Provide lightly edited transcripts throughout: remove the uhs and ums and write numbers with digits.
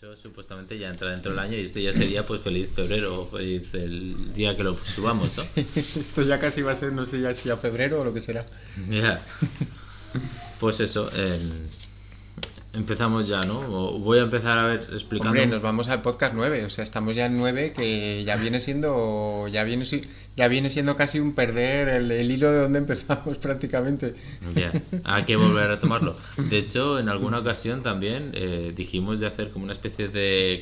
hecho, supuestamente ya entra dentro del año y este ya sería pues feliz febrero o feliz el día que lo subamos, ¿no? Sí, esto ya casi va a ser, no sé ya si a febrero o lo que será. Ya. Pues eso, empezamos ya, ¿no? Voy a empezar a ver explicando. Hombre, nos vamos al podcast 9, o sea, estamos ya en 9 que ya viene siendo casi un perder el hilo de donde empezamos prácticamente. Ya, hay que volver a retomarlo. De hecho, en alguna ocasión también dijimos de hacer como una especie de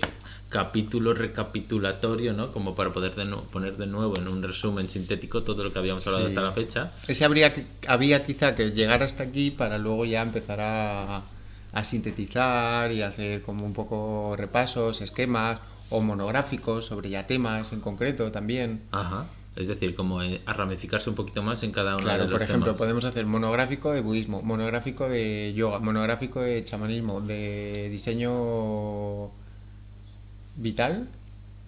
capítulo recapitulatorio, ¿no? Como para poder poner de nuevo en un resumen sintético todo lo que habíamos hablado Sí. hasta la fecha. Ese había quizá que llegar hasta aquí para luego ya empezar a sintetizar y hacer como un poco repasos, esquemas o monográficos sobre ya temas en concreto también. Ajá. Es decir, como a ramificarse un poquito más en cada uno de Claro, por los ejemplo, temas. podemos hacer monográfico de budismo, monográfico de yoga, monográfico de chamanismo, de diseño vital. ¿Cómo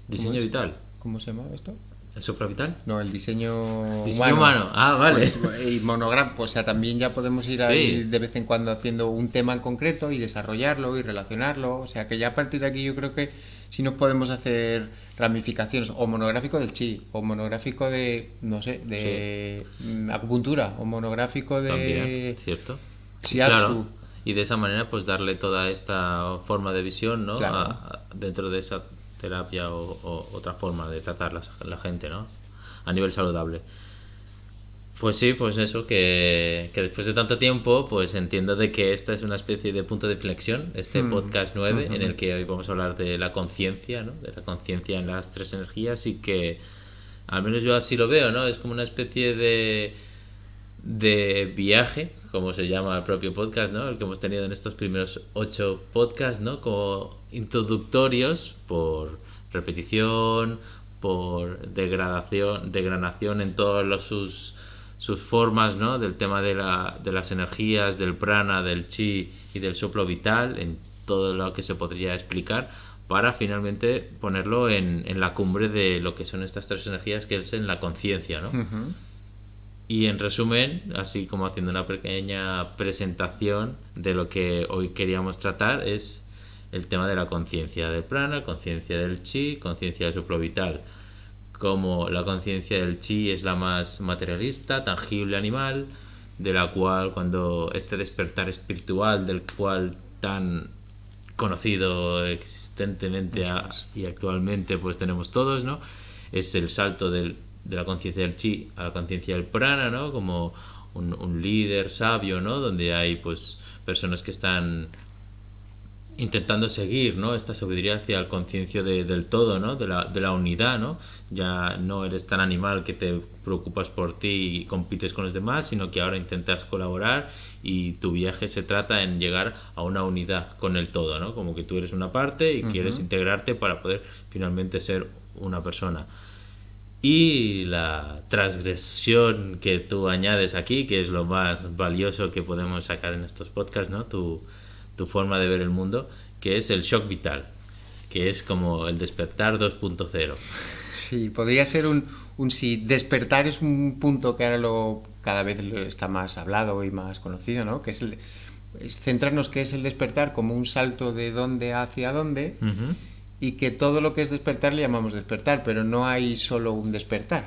Diseño es? vital. ¿Cómo se llama esto? ¿El supravital? No, el diseño Diseño humano. humano. Ah, vale. Pues, y monográfico, o sea, también ya podemos ir ahí Sí. de vez en cuando haciendo un tema en concreto y desarrollarlo y relacionarlo. O sea, que ya a partir de aquí yo creo que sí nos podemos hacer ramificaciones, o monográfico del chi, o monográfico de, no sé, Sí. de acupuntura, o monográfico También, de ¿cierto? Claro. shiatsu. Y de esa manera, pues darle toda esta forma de visión, ¿no? Claro. Dentro de esa terapia o otra forma de tratar la gente, ¿no? A nivel saludable. Pues sí, pues eso, que después de tanto tiempo, pues entiendo de que esta es una especie de punto de inflexión, este podcast 9 en el que hoy vamos a hablar de la conciencia, ¿no? De la conciencia en las tres energías y que, al menos yo así lo veo, ¿no? Es como una especie de viaje, como se llama el propio podcast, ¿no? El que hemos tenido en estos primeros 8 podcasts, ¿no? Como introductorios por repetición, por degradación en todas sus formas, ¿no? Del tema de las energías, del prana, del chi y del soplo vital, en todo lo que se podría explicar, para finalmente ponerlo en la cumbre de lo que son estas tres energías, que es en la conciencia, ¿no? Y en resumen, así como haciendo una pequeña presentación de lo que hoy queríamos tratar, es el tema de la conciencia del prana, conciencia del chi, conciencia del soplo vital. Como la conciencia del chi es la más materialista, tangible, animal, de la cual cuando este despertar espiritual del cual tan conocido existentemente y actualmente pues tenemos todos, ¿no? Es el salto de la conciencia del chi a la conciencia del prana, ¿no? Como un líder sabio, ¿no? Donde hay pues personas que están intentando seguir, ¿no? Esta sabiduría hacia la conciencia del todo, ¿no? De la unidad, ¿no? Ya no eres tan animal que te preocupas por ti y compites con los demás, sino que ahora intentas colaborar y tu viaje se trata en llegar a una unidad con el todo, ¿no? Como que tú eres una parte y quieres integrarte para poder finalmente ser una persona. Y la transgresión que tú añades aquí, que es lo más valioso que podemos sacar en estos podcasts, ¿no? Tu forma de ver el mundo, que es el shock vital, que es como el despertar 2.0. Sí, podría ser un sí. Despertar es un punto que ahora cada vez está más hablado y más conocido, ¿no? Que es centrarnos que es el despertar como un salto de dónde hacia dónde, y que todo lo que es despertar le llamamos despertar, pero no hay solo un despertar,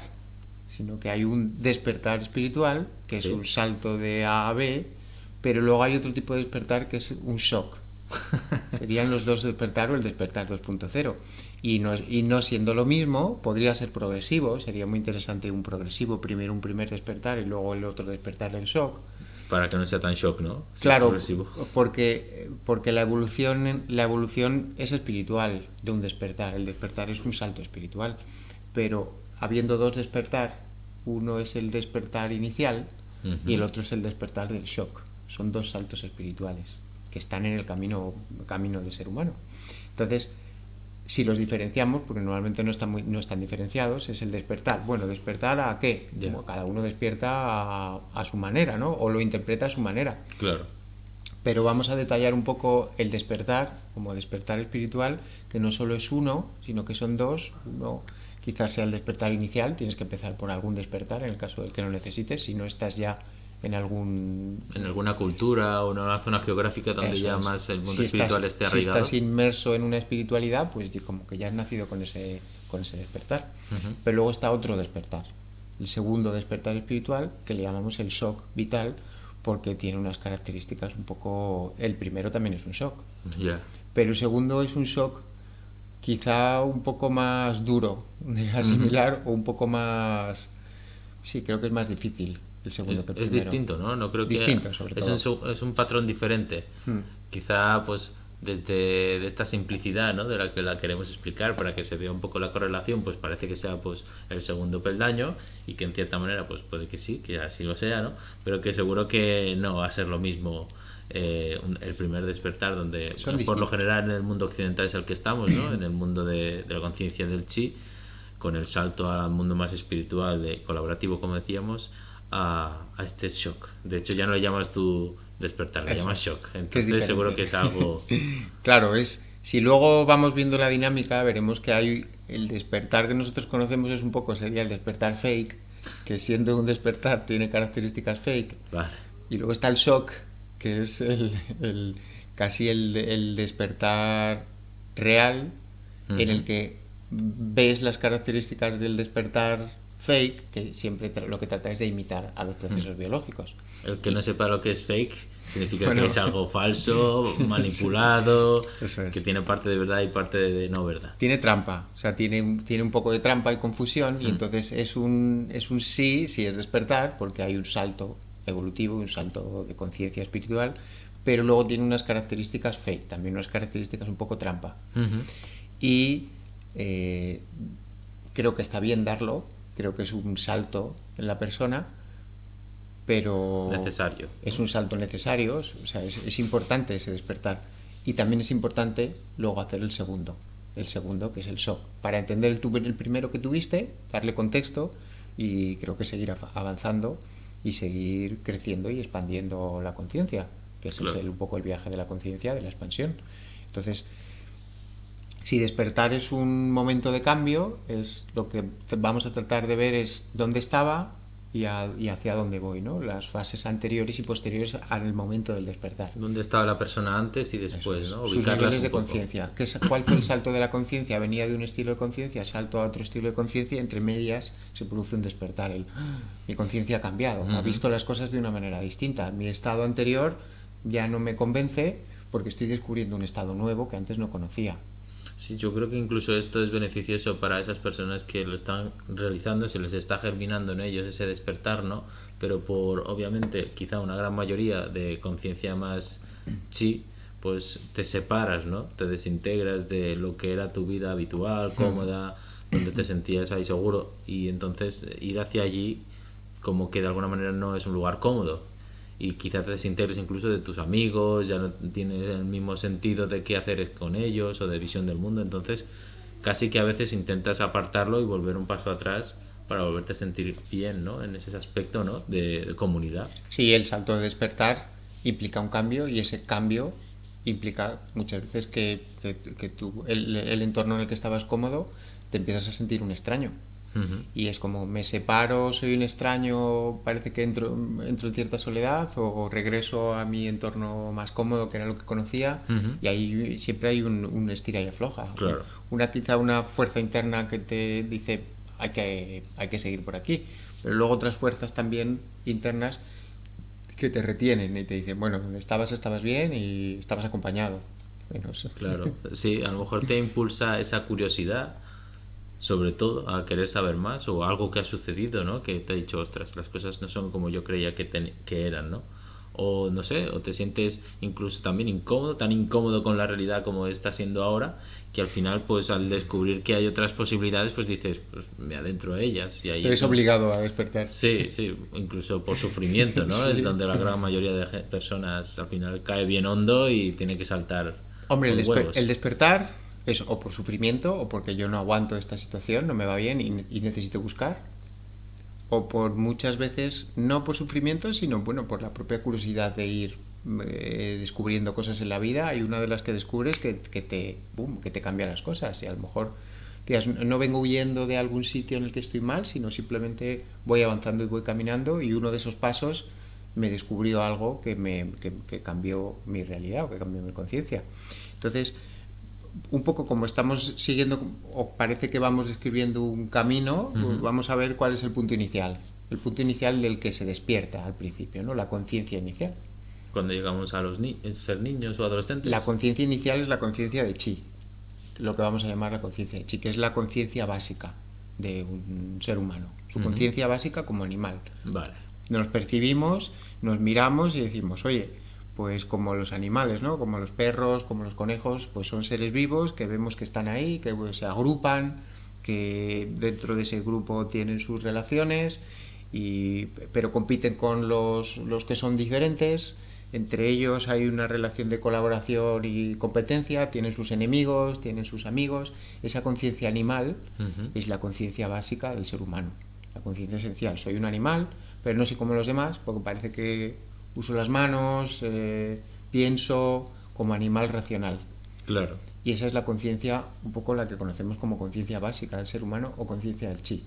sino que hay un despertar espiritual, que es Sí. un salto de A a B, pero luego hay otro tipo de despertar que es un shock. Serían los dos despertar o el despertar 2.0. Y no siendo lo mismo, podría ser progresivo. Sería muy interesante un progresivo, primero un primer despertar y luego el otro despertar del shock. Para que no sea tan shock, ¿no? Si es Claro, progresivo. porque la evolución es espiritual de un despertar. El despertar es un salto espiritual. Pero habiendo dos despertar, uno es el despertar inicial y el otro es el despertar del shock. Son dos saltos espirituales que están en el camino del ser humano. Entonces, si los diferenciamos, porque normalmente no están diferenciados, es el despertar. Bueno, ¿despertar a qué? Ya. Como cada uno despierta a su manera, ¿no? O lo interpreta a su manera. Claro. Pero vamos a detallar un poco el despertar, como despertar espiritual, que no solo es uno, sino que son dos. Uno quizás sea el despertar inicial, tienes que empezar por algún despertar, en el caso del que no necesites, si no estás ya en algún... En alguna cultura o en una zona geográfica donde Eso ya es. más el mundo Si espiritual esté si arraigado. estás inmerso en una espiritualidad, pues como que ya has nacido con ese despertar. Ujú. Pero luego está otro despertar, el segundo despertar espiritual, que le llamamos el shock vital, porque tiene unas características un poco... El primero también es un shock, Ya. pero el segundo es un shock quizá un poco más duro de Ujú. asimilar o un poco más... Sí, creo que es más difícil el segundo que el Es primero. distinto, ¿no? No creo que Distinto, sobre es todo. es un patrón diferente. Quizá, pues, desde de esta simplicidad, ¿no? De la que la queremos explicar para que se vea un poco la correlación, pues parece que sea, pues, el segundo peldaño y que en cierta manera, pues, puede que sí, que así lo sea, ¿no? Pero que seguro que no va a ser lo mismo el primer despertar, donde Son por lo distintos. general en el mundo occidental es el que estamos, ¿no? En el mundo de la conciencia del chi, con el salto al mundo más espiritual, colaborativo, como decíamos, a este shock. De hecho, ya no le llamas tú despertar, le Eso llamas es, shock. que es Entonces, seguro diferente. que es algo. Claro, si luego vamos viendo la dinámica, veremos que hay el despertar que nosotros conocemos es un poco, sería el despertar fake, que siendo un despertar tiene características fake, Vale. y luego está el shock, que es casi el despertar real, en el Ujú. que ves las características del despertar fake, que siempre lo que trata es de imitar a los procesos biológicos. El que Y, no sepa lo que es fake significa que bueno, es algo falso, sí, manipulado, eso que es. tiene parte de verdad y parte de no verdad. Tiene trampa, o sea, tiene un poco de trampa y confusión, y entonces es un sí, sí es despertar, porque hay un salto evolutivo, un salto de conciencia espiritual, pero luego tiene unas características fake, también unas características un poco trampa. Ujú. Y creo que está bien darlo, creo que es un salto en la persona, pero Necesario, es ¿no? un salto necesario, o sea, es importante ese despertar. Y también es importante luego hacer el segundo que es el shock, para entender el primero que tuviste, darle contexto y creo que seguir avanzando y seguir creciendo y expandiendo la conciencia, que ese es Claro. un poco el viaje de la conciencia, de la expansión. Entonces, si despertar es un momento de cambio, es lo que vamos a tratar de ver es dónde estaba y hacia dónde voy, ¿no? Las fases anteriores y posteriores al momento del despertar. ¿Dónde estaba la persona antes y Eso después, es. ¿no? Sus Ubicarlas niveles un de poco. conciencia. ¿Cuál fue el salto de la conciencia? Venía de un estilo de conciencia, salto a otro estilo de conciencia, y entre medias se produce un despertar. Mi conciencia ha cambiado, ha Ujú. visto las cosas de una manera distinta. Mi estado anterior ya no me convence porque estoy descubriendo un estado nuevo que antes no conocía. Sí, yo creo que incluso esto es beneficioso para esas personas que lo están realizando, se les está germinando en ellos ese despertar, ¿no? Pero por, obviamente, quizá una gran mayoría de conciencia más chi, pues te separas, ¿no? Te desintegras de lo que era tu vida habitual, cómoda, donde te sentías ahí seguro, y entonces ir hacia allí como que de alguna manera no es un lugar cómodo y quizás te desintegres incluso de tus amigos, ya no tienes el mismo sentido de qué hacer con ellos o de visión del mundo, entonces casi que a veces intentas apartarlo y volver un paso atrás para volverte a sentir bien, ¿no? En ese aspecto, ¿no? De comunidad. Sí, el salto de despertar implica un cambio y ese cambio implica muchas veces que el entorno en el que estabas cómodo te empiezas a sentir un extraño. Ujú. Y es como me separo, soy un extraño, parece que entro en cierta soledad o regreso a mi entorno más cómodo que era lo que conocía, Ujú. y ahí siempre hay un estira y afloja. Claro. Quizá una fuerza interna que te dice hay que seguir por aquí, pero luego otras fuerzas también internas que te retienen y te dicen, bueno, donde estabas bien y estabas acompañado. Bueno, Claro, sí, a lo mejor te impulsa esa curiosidad, sobre todo, a querer saber más o algo que ha sucedido, ¿no? Que te ha dicho, ostras, las cosas no son como yo creía que eran, ¿no? O no sé, o te sientes incluso también incómodo, tan incómodo con la realidad como está siendo ahora, que al final, pues al descubrir que hay otras posibilidades, pues dices, pues me adentro a ellas y ahí te es ves donde... obligado a despertar. Sí, sí, incluso por sufrimiento, ¿no? Es Sí. donde la gran mayoría de personas al final cae bien hondo y tiene que saltar Hombre, por el huevos. despertar es o por sufrimiento o porque yo no aguanto esta situación, no me va bien y necesito buscar, o por muchas veces no por sufrimiento, sino bueno, por la propia curiosidad de ir descubriendo cosas en la vida, y una de las que descubres que te cambia las cosas, y a lo mejor tías, no vengo huyendo de algún sitio en el que estoy mal, sino simplemente voy avanzando y voy caminando, y uno de esos pasos me descubrió algo que cambió mi realidad o que cambió mi conciencia. Entonces, un poco como estamos siguiendo, o parece que vamos describiendo un camino, vamos a ver cuál es el punto inicial. El punto inicial del que se despierta al principio, ¿no? La conciencia inicial. Cuando llegamos a ser niños o adolescentes. La conciencia inicial es la conciencia de chi, lo que vamos a llamar la conciencia de chi, que es la conciencia básica de un ser humano. Su conciencia básica como animal. Vale. Nos percibimos, nos miramos y decimos, oye, pues como los animales, ¿no? Como los perros, como los conejos, pues son seres vivos que vemos que están ahí, que pues, se agrupan, que dentro de ese grupo tienen sus relaciones, pero compiten con los que son diferentes. Entre ellos hay una relación de colaboración y competencia, tienen sus enemigos, tienen sus amigos. Esa conciencia animal es la conciencia básica del ser humano, la conciencia esencial. Soy un animal, pero no soy como los demás, porque parece que uso las manos, pienso como animal racional. Claro. Y esa es la conciencia, un poco la que conocemos como conciencia básica del ser humano o conciencia del chi.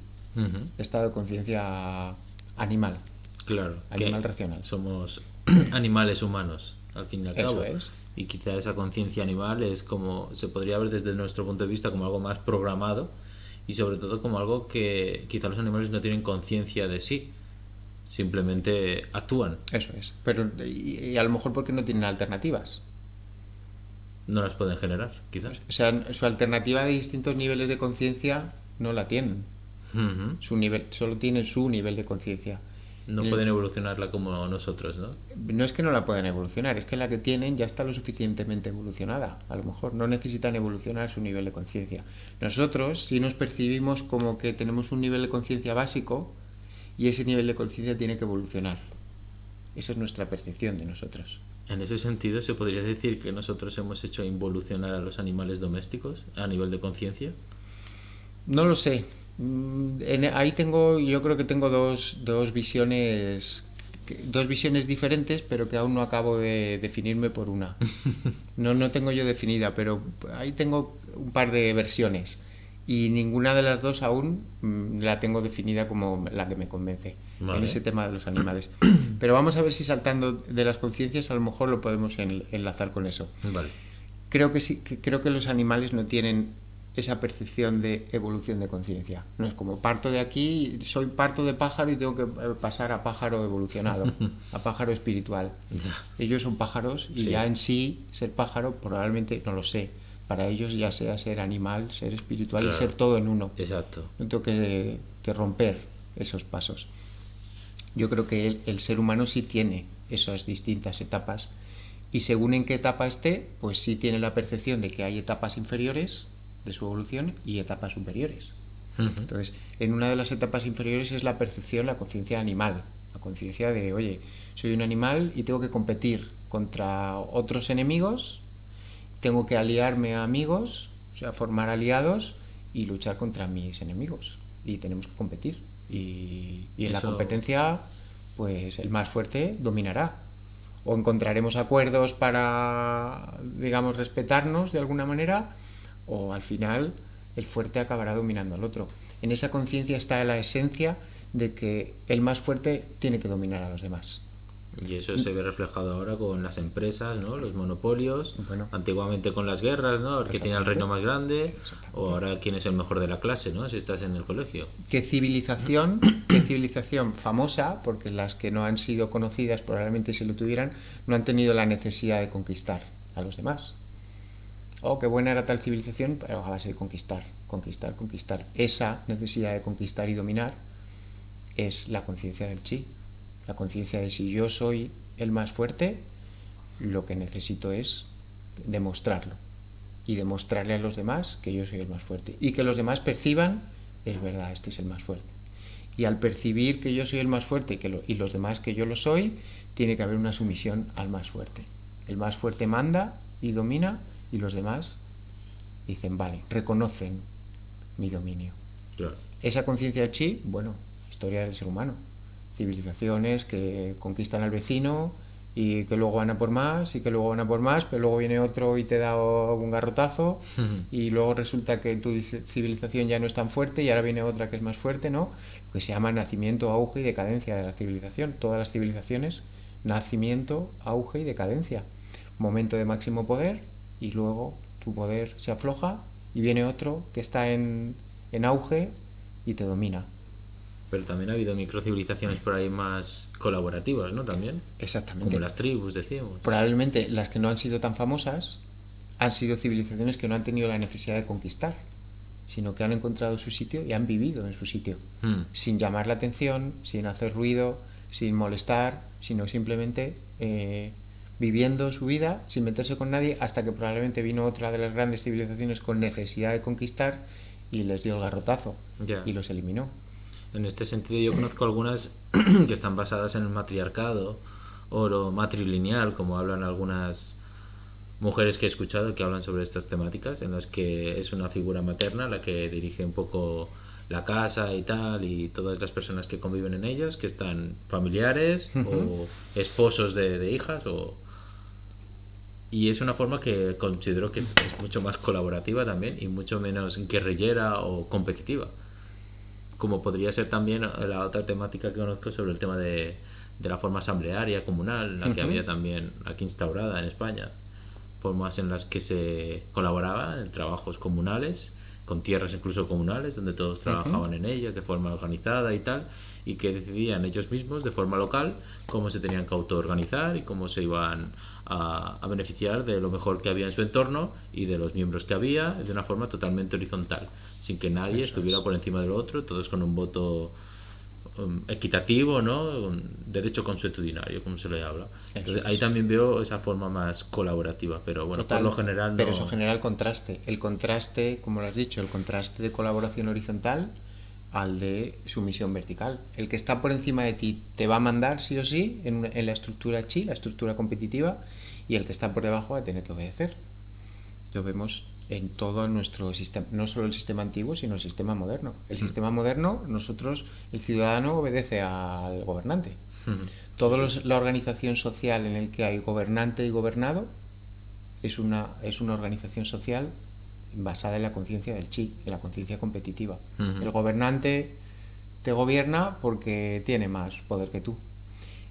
Estado de conciencia animal. Claro. Animal racional. Somos animales humanos, al fin y al cabo. Eso es. Y quizá esa conciencia animal es como, se podría ver desde nuestro punto de vista como algo más programado y sobre todo como algo que quizá los animales no tienen conciencia de sí. Simplemente actúan. Eso es. Pero y a lo mejor porque no tienen alternativas. No las pueden generar, quizás. O sea, su alternativa de distintos niveles de conciencia no la tienen. Su nivel, solo tienen su nivel de conciencia. No pueden evolucionarla como nosotros, ¿no? No es que no la puedan evolucionar, es que la que tienen ya está lo suficientemente evolucionada. A lo mejor no necesitan evolucionar su nivel de conciencia. Nosotros sí nos percibimos como que tenemos un nivel de conciencia básico y ese nivel de conciencia tiene que evolucionar. Esa es nuestra percepción de nosotros. En ese sentido, ¿se podría decir que nosotros hemos hecho involucionar a los animales domésticos a nivel de conciencia? No lo sé. Ahí yo creo que tengo dos visiones diferentes, pero que aún no acabo de definirme por una. No tengo yo definida, pero ahí tengo un par de versiones y ninguna de las dos aún la tengo definida como la que me convence. Vale. En ese tema de los animales. Pero vamos a ver si saltando de las conciencias a lo mejor lo podemos enlazar con eso. Vale. Creo que sí, creo que los animales no tienen esa percepción de evolución de conciencia. No es como parto de aquí, soy parto de pájaro y tengo que pasar a pájaro evolucionado, a pájaro espiritual. Ellos son pájaros y ya en sí ser pájaro probablemente, no lo sé, para ellos ya sea ser animal, ser espiritual, claro, y ser todo en uno. Exacto. No tengo que romper esos pasos. Yo creo que el ser humano sí tiene esas distintas etapas y según en qué etapa esté, pues sí tiene la percepción de que hay etapas inferiores de su evolución y etapas superiores. Entonces, en una de las etapas inferiores es la percepción, la conciencia animal, la conciencia de, oye, soy un animal y tengo que competir contra otros enemigos, tengo que aliarme a amigos, o sea, formar aliados y luchar contra mis enemigos. Y tenemos que competir. Y en la competencia, pues el más fuerte dominará. O encontraremos acuerdos para, digamos, respetarnos de alguna manera, o al final el fuerte acabará dominando al otro. En esa conciencia está la esencia de que el más fuerte tiene que dominar a los demás. Y eso se ve reflejado ahora con las empresas, ¿no? Los monopolios, bueno, antiguamente con las guerras, ¿no? El que tiene el reino más grande, o ahora quién es el mejor de la clase, ¿no? Si estás en el colegio. ¿Qué civilización famosa, porque las que no han sido conocidas probablemente si lo tuvieran, no han tenido la necesidad de conquistar a los demás? Oh, qué buena era tal civilización, pero a base de conquistar. Esa necesidad de conquistar y dominar es la conciencia del chi. La conciencia de si yo soy el más fuerte, lo que necesito es demostrarlo. Y demostrarle a los demás que yo soy el más fuerte. Y que los demás perciban, es verdad, este es el más fuerte. Y al percibir que yo soy el más fuerte y los demás que yo lo soy, tiene que haber una sumisión al más fuerte. El más fuerte manda y domina, y los demás dicen, vale, reconocen mi dominio. Claro. Esa conciencia chi, bueno, historia del ser humano. Civilizaciones que conquistan al vecino y que luego van a por más y que luego van a por más, pero luego viene otro y te da un garrotazo y luego resulta que tu civilización ya no es tan fuerte y ahora viene otra que es más fuerte, ¿no? Lo que se llama nacimiento, auge y decadencia de la civilización. Todas las civilizaciones nacimiento, auge y decadencia. Momento de máximo poder y luego tu poder se afloja y viene otro que está en auge y te domina. Pero también ha habido microcivilizaciones por ahí más colaborativas, ¿no? También. Exactamente. Como las tribus, decíamos. Probablemente las que no han sido tan famosas han sido civilizaciones que no han tenido la necesidad de conquistar, sino que han encontrado su sitio y han vivido en su sitio, sin llamar la atención, sin hacer ruido, sin molestar, sino simplemente viviendo su vida sin meterse con nadie, hasta que probablemente vino otra de las grandes civilizaciones con necesidad de conquistar y les dio el garrotazo y los eliminó. En este sentido yo conozco algunas que están basadas en el matriarcado o lo matrilineal, como hablan algunas mujeres que he escuchado que hablan sobre estas temáticas, en las que es una figura materna la que dirige un poco la casa y tal, y todas las personas que conviven en ellas, que están familiares o esposos de hijas, y es una forma que considero que es mucho más colaborativa también y mucho menos guerrillera o competitiva. Como podría ser también la otra temática que conozco sobre el tema de la forma asamblearia comunal, la que había también aquí instaurada en España, formas en las que se colaboraba en trabajos comunales, con tierras incluso comunales, donde todos trabajaban en ellas de forma organizada y tal, y que decidían ellos mismos de forma local cómo se tenían que autoorganizar y cómo se iban a beneficiar de lo mejor que había en su entorno y de los miembros que había, de una forma totalmente horizontal, sin que nadie estuviera por encima del otro, todos con un voto equitativo, ¿no? Un derecho consuetudinario, como se le habla. Entonces, ahí también veo esa forma más colaborativa, pero bueno, Total, por lo general no. Pero eso genera el contraste. El contraste, como lo has dicho, el contraste de colaboración horizontal al de sumisión vertical. El que está por encima de ti te va a mandar sí o sí en la estructura chi, la estructura competitiva, y el que está por debajo va a tener que obedecer. Lo vemos en todo nuestro sistema, no solo el sistema antiguo, sino el sistema moderno. El sistema moderno, nosotros, el ciudadano obedece al gobernante. Toda la organización social en la que hay gobernante y gobernado es una organización social basada en la conciencia del chi, en la conciencia competitiva. El gobernante te gobierna porque tiene más poder que tú.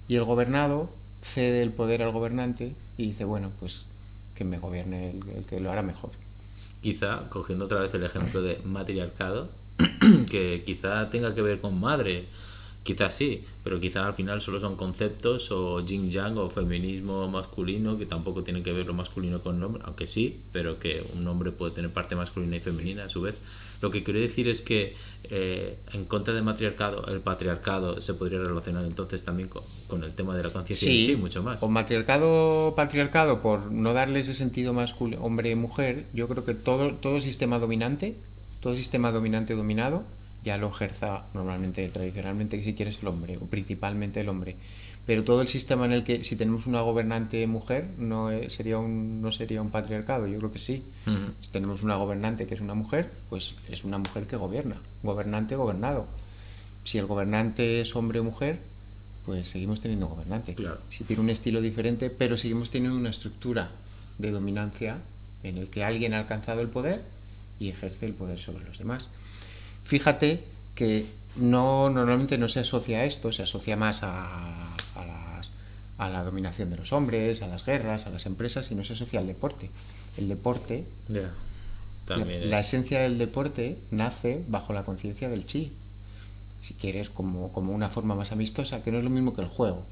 Y el gobernado cede el poder al gobernante y dice, bueno, pues que me gobierne el que lo hará mejor. Quizá, cogiendo otra vez el ejemplo de matriarcado, que quizá tenga que ver con madre, quizá sí, pero quizá al final solo son conceptos o yin yang o feminismo masculino, que tampoco tiene que ver lo masculino con el hombre, aunque sí, pero que un hombre puede tener parte masculina y femenina a su vez. Lo que quiero decir es que en contra del matriarcado, el patriarcado se podría relacionar entonces también con el tema de la conciencia del chi mucho más. O matriarcado, patriarcado, por no darle ese sentido masculino, hombre-mujer, yo creo que todo sistema dominante o dominado, ya lo ejerza normalmente, tradicionalmente, si quieres, el hombre, o principalmente el hombre. Pero todo el sistema en el que, si tenemos una gobernante mujer, no sería un patriarcado, yo creo que sí. Si tenemos una gobernante que es una mujer, pues es una mujer que gobierna, gobernante, gobernado. Si el gobernante es hombre o mujer, pues seguimos teniendo gobernante. Claro. Si tiene un estilo diferente, pero seguimos teniendo una estructura de dominancia en el que alguien ha alcanzado el poder y ejerce el poder sobre los demás. Fíjate que normalmente no se asocia a esto, se asocia más a la dominación de los hombres, a las guerras, a las empresas, y no se asocia al deporte. El deporte, la esencia del deporte nace bajo la conciencia del chi, si quieres, como una forma más amistosa, que no es lo mismo que el juego.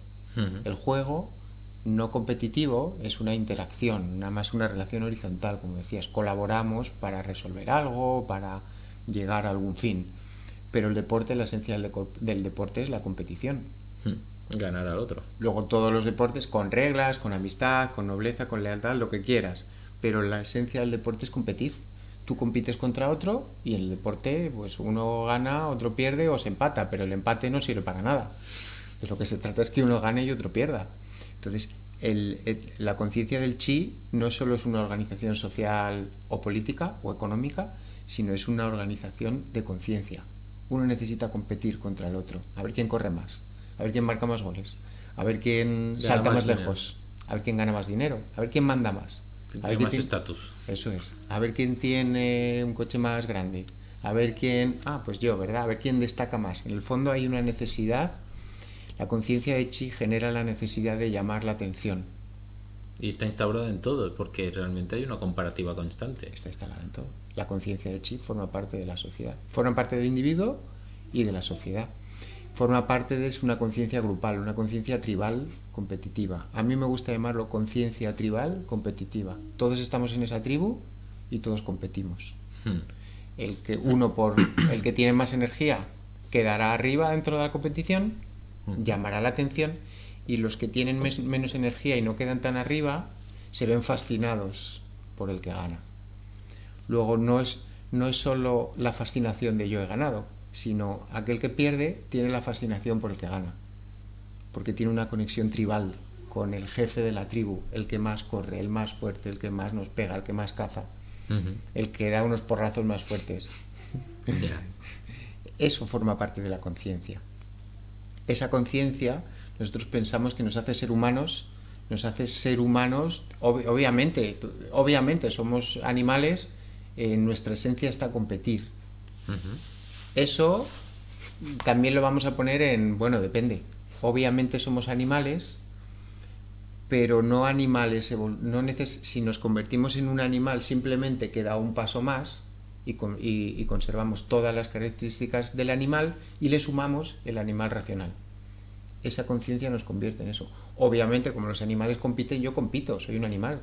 El juego no competitivo es una interacción, nada más una relación horizontal, como decías, colaboramos para resolver algo, para llegar a algún fin. Pero el deporte, la esencia del deporte es la competición. Ganar al otro. Luego todos los deportes con reglas, con amistad, con nobleza, con lealtad, lo que quieras. Pero la esencia del deporte es competir. Tú compites contra otro y en el deporte pues uno gana, otro pierde o se empata, pero el empate no sirve para nada. De lo que se trata es que uno gane y otro pierda. Entonces, la conciencia del chi no solo es una organización social o política o económica, sino es una organización de conciencia. Uno necesita competir contra el otro, a ver quién corre más, a ver quién marca más goles, a ver quién salta más lejos, a ver quién gana más dinero, a ver quién manda más, a ver quién más estatus. Eso es, a ver quién tiene un coche más grande, a ver quién, pues yo, ¿verdad? A ver quién destaca más. En el fondo hay una necesidad. La conciencia de chi genera la necesidad de llamar la atención. Y está instaurada en todo, porque realmente hay una comparativa constante. Está instalada en todo. La conciencia de chi forma parte de la sociedad. Forma parte del individuo y de la sociedad. Forma parte de una conciencia grupal, una conciencia tribal competitiva. A mí me gusta llamarlo conciencia tribal competitiva. Todos estamos en esa tribu y todos competimos. El que tiene más energía quedará arriba dentro de la competición, llamará la atención, y los que tienen menos energía y no quedan tan arriba se ven fascinados por el que gana. Luego no es solo la fascinación de yo he ganado, sino aquel que pierde tiene la fascinación por el que gana, porque tiene una conexión tribal con el jefe de la tribu, el que más corre, el más fuerte, el que más nos pega, el que más caza, el que da unos porrazos más fuertes. Eso forma parte de la conciencia. Esa conciencia nosotros pensamos que nos hace ser humanos, obviamente somos animales, nuestra esencia está a competir. Eso también lo vamos a poner depende. Obviamente somos animales, pero no animales, si nos convertimos en un animal simplemente que da un paso más y conservamos todas las características del animal y le sumamos el animal racional. Esa conciencia nos convierte en eso. Obviamente, como los animales compiten, yo compito, soy un animal.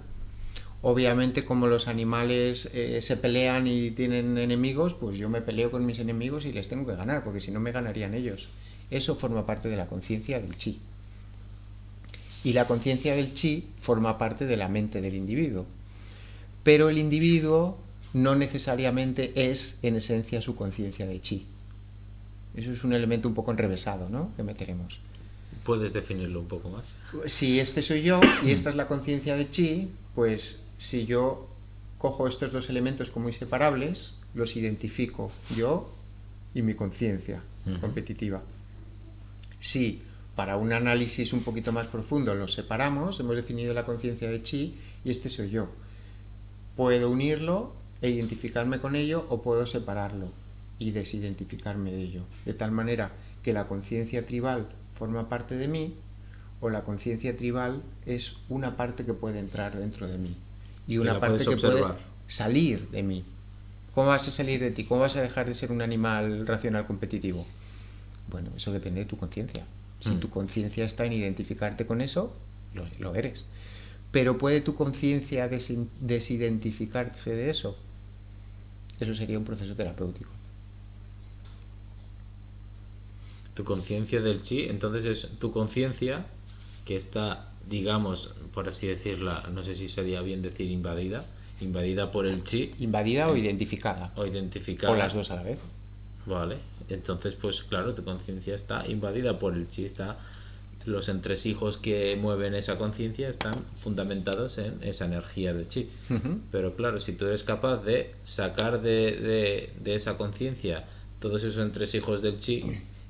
Obviamente, como los animales se pelean y tienen enemigos, pues yo me peleo con mis enemigos y les tengo que ganar, porque si no me ganarían ellos. Eso forma parte de la conciencia del chi. Y la conciencia del chi forma parte de la mente del individuo. Pero el individuo no necesariamente es, en esencia, su conciencia de chi. Eso es un elemento un poco enrevesado, ¿no?, que meteremos. ¿Puedes definirlo un poco más? Si este soy yo y esta es la conciencia de chi, pues si yo cojo estos dos elementos como inseparables, los identifico yo y mi conciencia competitiva. Si para un análisis un poquito más profundo los separamos, hemos definido la conciencia de chi y este soy yo. Puedo unirlo e identificarme con ello, o puedo separarlo y desidentificarme de ello, de tal manera que la conciencia tribal forma parte de mí, o la conciencia tribal es una parte que puede entrar dentro de mí y una parte que puede salir de mí. ¿Cómo vas a salir de ti? ¿Cómo vas a dejar de ser un animal racional competitivo? Bueno, eso depende de tu conciencia. Si tu conciencia está en identificarte con eso, lo eres. Pero ¿puede tu conciencia desidentificarse de eso? Eso sería un proceso terapéutico. Tu conciencia del chi, entonces es tu conciencia que está, digamos, por así decirla, no sé si sería bien decir invadida por el chi. Invadida o identificada. O identificada. O las dos a la vez. Vale, entonces pues claro, tu conciencia está invadida por el chi, los entresijos que mueven esa conciencia están fundamentados en esa energía del chi. Pero claro, si tú eres capaz de sacar de esa conciencia todos esos entresijos del chi,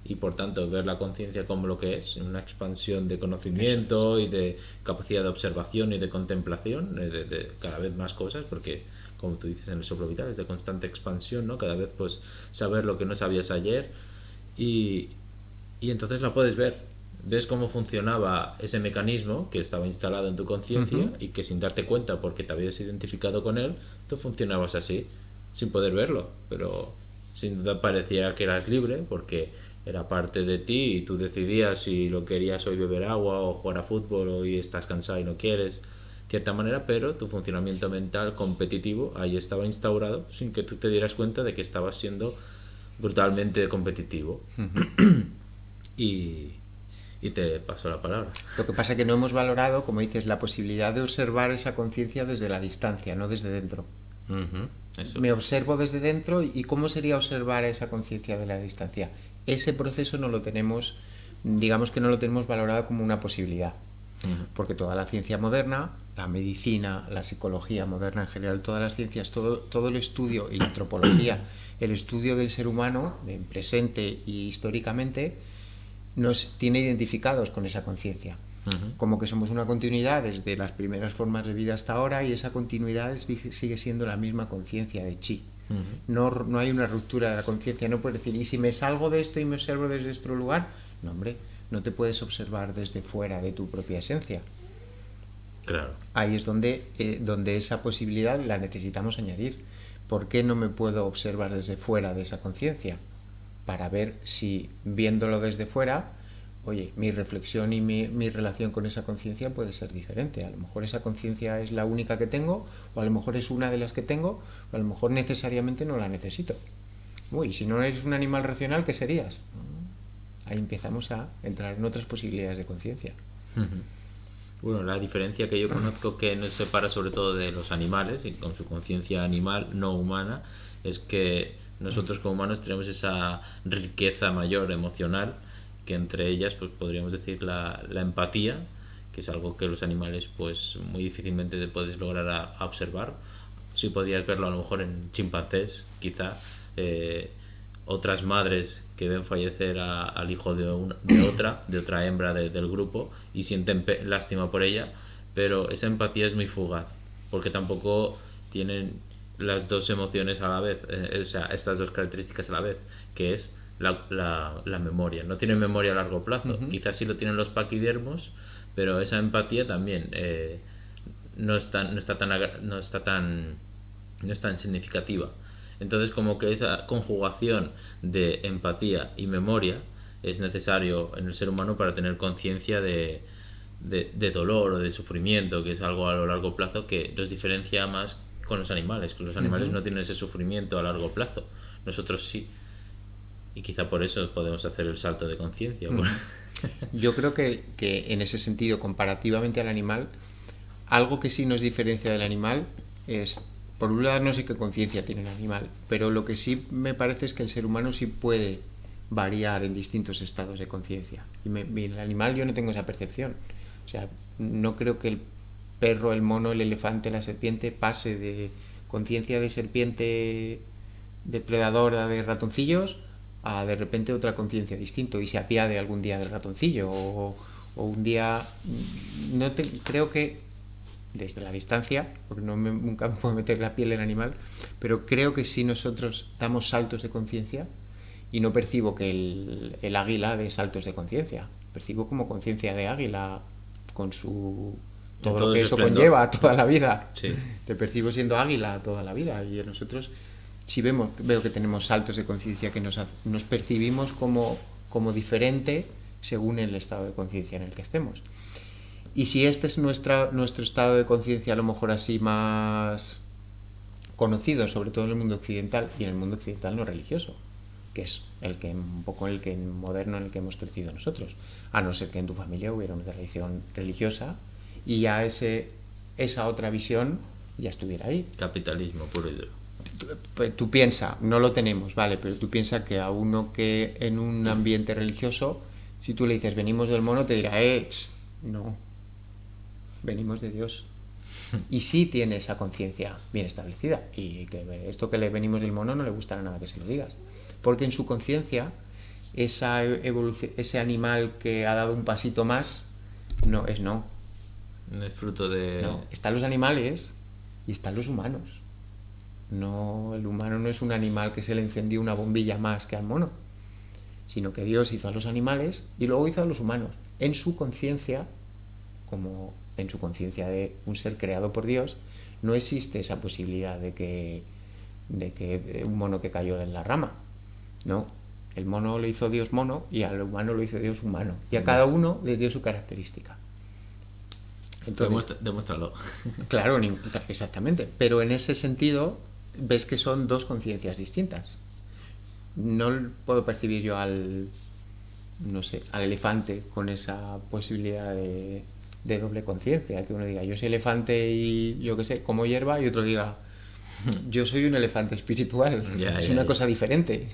y por tanto ver la conciencia como lo que es, una expansión de conocimiento y de capacidad de observación y de contemplación de cada vez más cosas, porque como tú dices en el soplo vital es de constante expansión, ¿no? Cada vez pues saber lo que no sabías ayer y entonces la puedes ver, ves cómo funcionaba ese mecanismo que estaba instalado en tu conciencia y que sin darte cuenta porque te habías identificado con él, tú funcionabas así sin poder verlo, pero sin duda parecía que eras libre porque era parte de ti y tú decidías si lo querías hoy beber agua o jugar a fútbol, o hoy estás cansado y no quieres, de cierta manera, pero tu funcionamiento mental competitivo ahí estaba instaurado sin que tú te dieras cuenta de que estabas siendo brutalmente competitivo. y te paso la palabra. Lo que pasa es que no hemos valorado, como dices, la posibilidad de observar esa conciencia desde la distancia, no desde dentro. Eso. Me observo desde dentro, y ¿cómo sería observar esa conciencia de la distancia? Ese proceso no lo tenemos, digamos que no lo tenemos valorado como una posibilidad, porque toda la ciencia moderna, la medicina, la psicología moderna en general, todas las ciencias, todo el estudio, y la antropología, el estudio del ser humano, en presente y históricamente, nos tiene identificados con esa conciencia. Como que somos una continuidad desde las primeras formas de vida hasta ahora, y esa continuidad sigue siendo la misma conciencia de chi. No hay una ruptura de la conciencia. No puedes decir, ¿y si me salgo de esto y me observo desde otro lugar? No, hombre, no te puedes observar desde fuera de tu propia esencia. Claro. Ahí es donde esa posibilidad la necesitamos añadir. ¿Por qué no me puedo observar desde fuera de esa conciencia? Para ver si, viéndolo desde fuera, oye, mi reflexión y mi relación con esa conciencia puede ser diferente. A lo mejor esa conciencia es la única que tengo, o a lo mejor es una de las que tengo, o a lo mejor necesariamente no la necesito. Uy, si no eres un animal racional, ¿qué serías? Ahí empezamos a entrar en otras posibilidades de conciencia. Bueno, la diferencia que yo conozco que nos separa sobre todo de los animales y con su conciencia animal no humana es que nosotros como humanos tenemos esa riqueza mayor emocional, que entre ellas pues podríamos decir la empatía, que es algo que los animales pues muy difícilmente te puedes lograr a observar. Sí podrías verlo a lo mejor en chimpancés quizá, otras madres que ven fallecer al hijo de otra hembra del grupo y sienten lástima por ella, pero esa empatía es muy fugaz, porque tampoco tienen las dos emociones a la vez, o sea, estas dos características a la vez, que es la memoria. No tienen memoria a largo plazo, quizás sí lo tienen los paquidermos, pero esa empatía también no es tan significativa. Entonces, como que esa conjugación de empatía y memoria es necesario en el ser humano para tener conciencia de dolor o de sufrimiento, que es algo a lo largo plazo que los diferencia más con los animales, que los animales no tienen ese sufrimiento a largo plazo, nosotros sí, y quizá por eso podemos hacer el salto de conciencia. Yo creo que en ese sentido, comparativamente al animal, algo que sí nos diferencia del animal es, por un lado, no sé qué conciencia tiene el animal, pero lo que sí me parece es que el ser humano sí puede variar en distintos estados de conciencia. Y el animal yo no tengo esa percepción. O sea, no creo que el perro, el mono, el elefante, la serpiente pase de conciencia de serpiente depredadora de ratoncillos a de repente otra conciencia distinto y se apiade algún día del ratoncillo o un día creo que desde la distancia, porque nunca me puedo meter la piel en animal, pero creo que si nosotros damos saltos de conciencia, y no percibo que el águila dé saltos de conciencia, percibo como conciencia de águila con su todo lo que eso conlleva toda la vida. Sí. Te percibo siendo águila toda la vida, y nosotros si veo que tenemos saltos de conciencia que nos percibimos como diferente según el estado de conciencia en el que estemos. Y si este es nuestro estado de conciencia a lo mejor así más conocido, sobre todo en el mundo occidental, y en el mundo occidental no religioso, que es un poco el que moderno en el que hemos crecido nosotros, a no ser que en tu familia hubiera una tradición religiosa y ya esa otra visión ya estuviera ahí. Capitalismo puro y duro. Tú piensas, no lo tenemos, vale, pero tú piensas que a uno que en un ambiente religioso, si tú le dices venimos del mono, te dirá, no, venimos de Dios. Y sí tiene esa conciencia bien establecida, y que esto que le venimos del mono no le gustará nada que se lo digas, porque en su conciencia ese animal que ha dado un pasito más no es fruto de... No, están los animales y están los humanos. No, el humano no es un animal que se le encendió una bombilla más que al mono, sino que Dios hizo a los animales y luego hizo a los humanos. En su conciencia, como en su conciencia de un ser creado por Dios, no existe esa posibilidad de que un mono que cayó en la rama. No, el mono lo hizo Dios mono y al humano lo hizo Dios humano. Y a cada uno le dio su característica. Entonces, demuéstralo. Claro, exactamente. Pero en ese sentido ves que son dos conciencias distintas. No puedo percibir yo al elefante con esa posibilidad de doble conciencia, que uno diga yo soy elefante y yo qué sé, como hierba, y otro diga yo soy un elefante espiritual. Es una cosa diferente.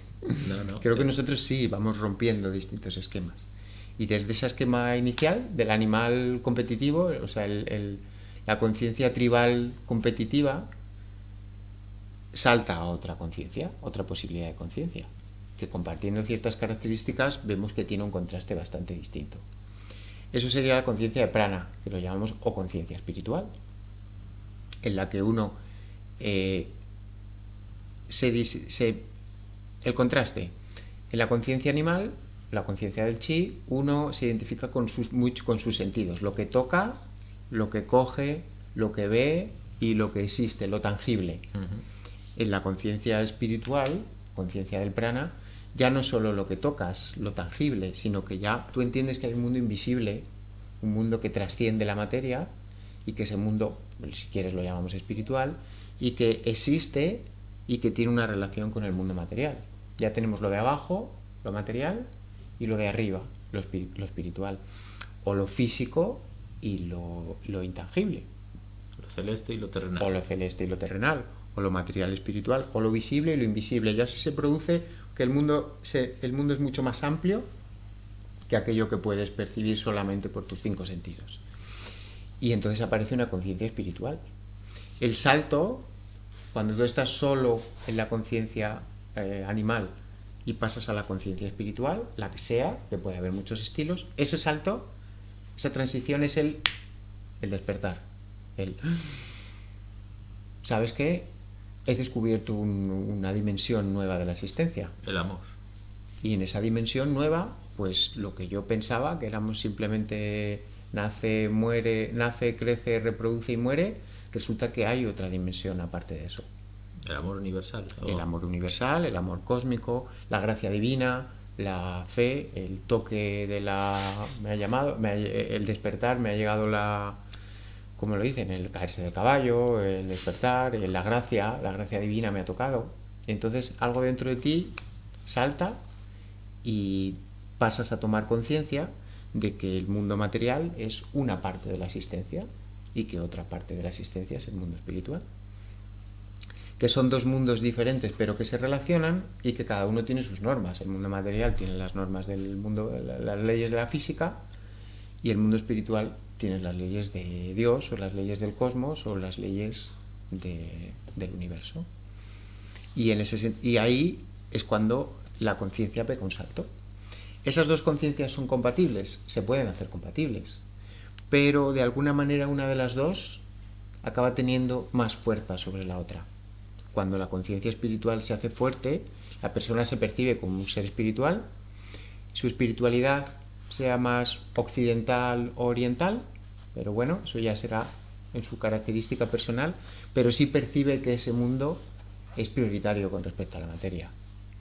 Creo que nosotros sí vamos rompiendo distintos esquemas. Y desde ese esquema inicial del animal competitivo, o sea, la conciencia tribal competitiva, salta a otra conciencia, otra posibilidad de conciencia, que compartiendo ciertas características vemos que tiene un contraste bastante distinto. Eso sería la conciencia de prana, que lo llamamos o conciencia espiritual, en la que uno el contraste en la conciencia animal la conciencia del chi, uno se identifica con con sus sentidos, lo que toca, lo que coge, lo que ve y lo que existe, lo tangible. En la conciencia espiritual, conciencia del prana, ya no solo lo que tocas, lo tangible, sino que ya tú entiendes que hay un mundo invisible, un mundo que trasciende la materia y que ese mundo, si quieres lo llamamos espiritual, y que existe y que tiene una relación con el mundo material. Ya tenemos lo de abajo, lo material, y lo de arriba, lo espiritual, o lo físico y lo intangible. Lo celeste y lo terrenal. O lo celeste y lo terrenal, o lo material espiritual, o lo visible y lo invisible. Ya se produce que el mundo es mucho más amplio que aquello que puedes percibir solamente por tus 5 sentidos. Y entonces aparece una conciencia espiritual. El salto, cuando tú estás solo en la conciencia animal y pasas a la conciencia espiritual, la que sea, que puede haber muchos estilos, ese salto, esa transición es el despertar. ¿Sabes qué? He descubierto una dimensión nueva de la existencia. El amor. Y en esa dimensión nueva, pues lo que yo pensaba, que éramos simplemente nace, crece, reproduce y muere, resulta que hay otra dimensión aparte de eso. El amor universal. El amor universal, el amor cósmico, la gracia divina, la fe, el toque de el despertar, me ha llegado como lo dicen, el caerse del caballo, el despertar, la gracia divina me ha tocado. Entonces algo dentro de ti salta y pasas a tomar conciencia de que el mundo material es una parte de la existencia y que otra parte de la existencia es el mundo espiritual. Que son dos mundos diferentes pero que se relacionan y que cada uno tiene sus normas. El mundo material tiene las normas del mundo, las leyes de la física, y el mundo espiritual tiene las leyes de Dios o las leyes del cosmos o las leyes del universo. Y ahí es cuando la conciencia pega un salto. ¿Esas dos conciencias son compatibles? Se pueden hacer compatibles, pero de alguna manera una de las dos acaba teniendo más fuerza sobre la otra. Cuando la conciencia espiritual se hace fuerte, la persona se percibe como un ser espiritual, su espiritualidad sea más occidental o oriental, pero bueno, eso ya será en su característica personal, pero sí percibe que ese mundo es prioritario con respecto a la materia.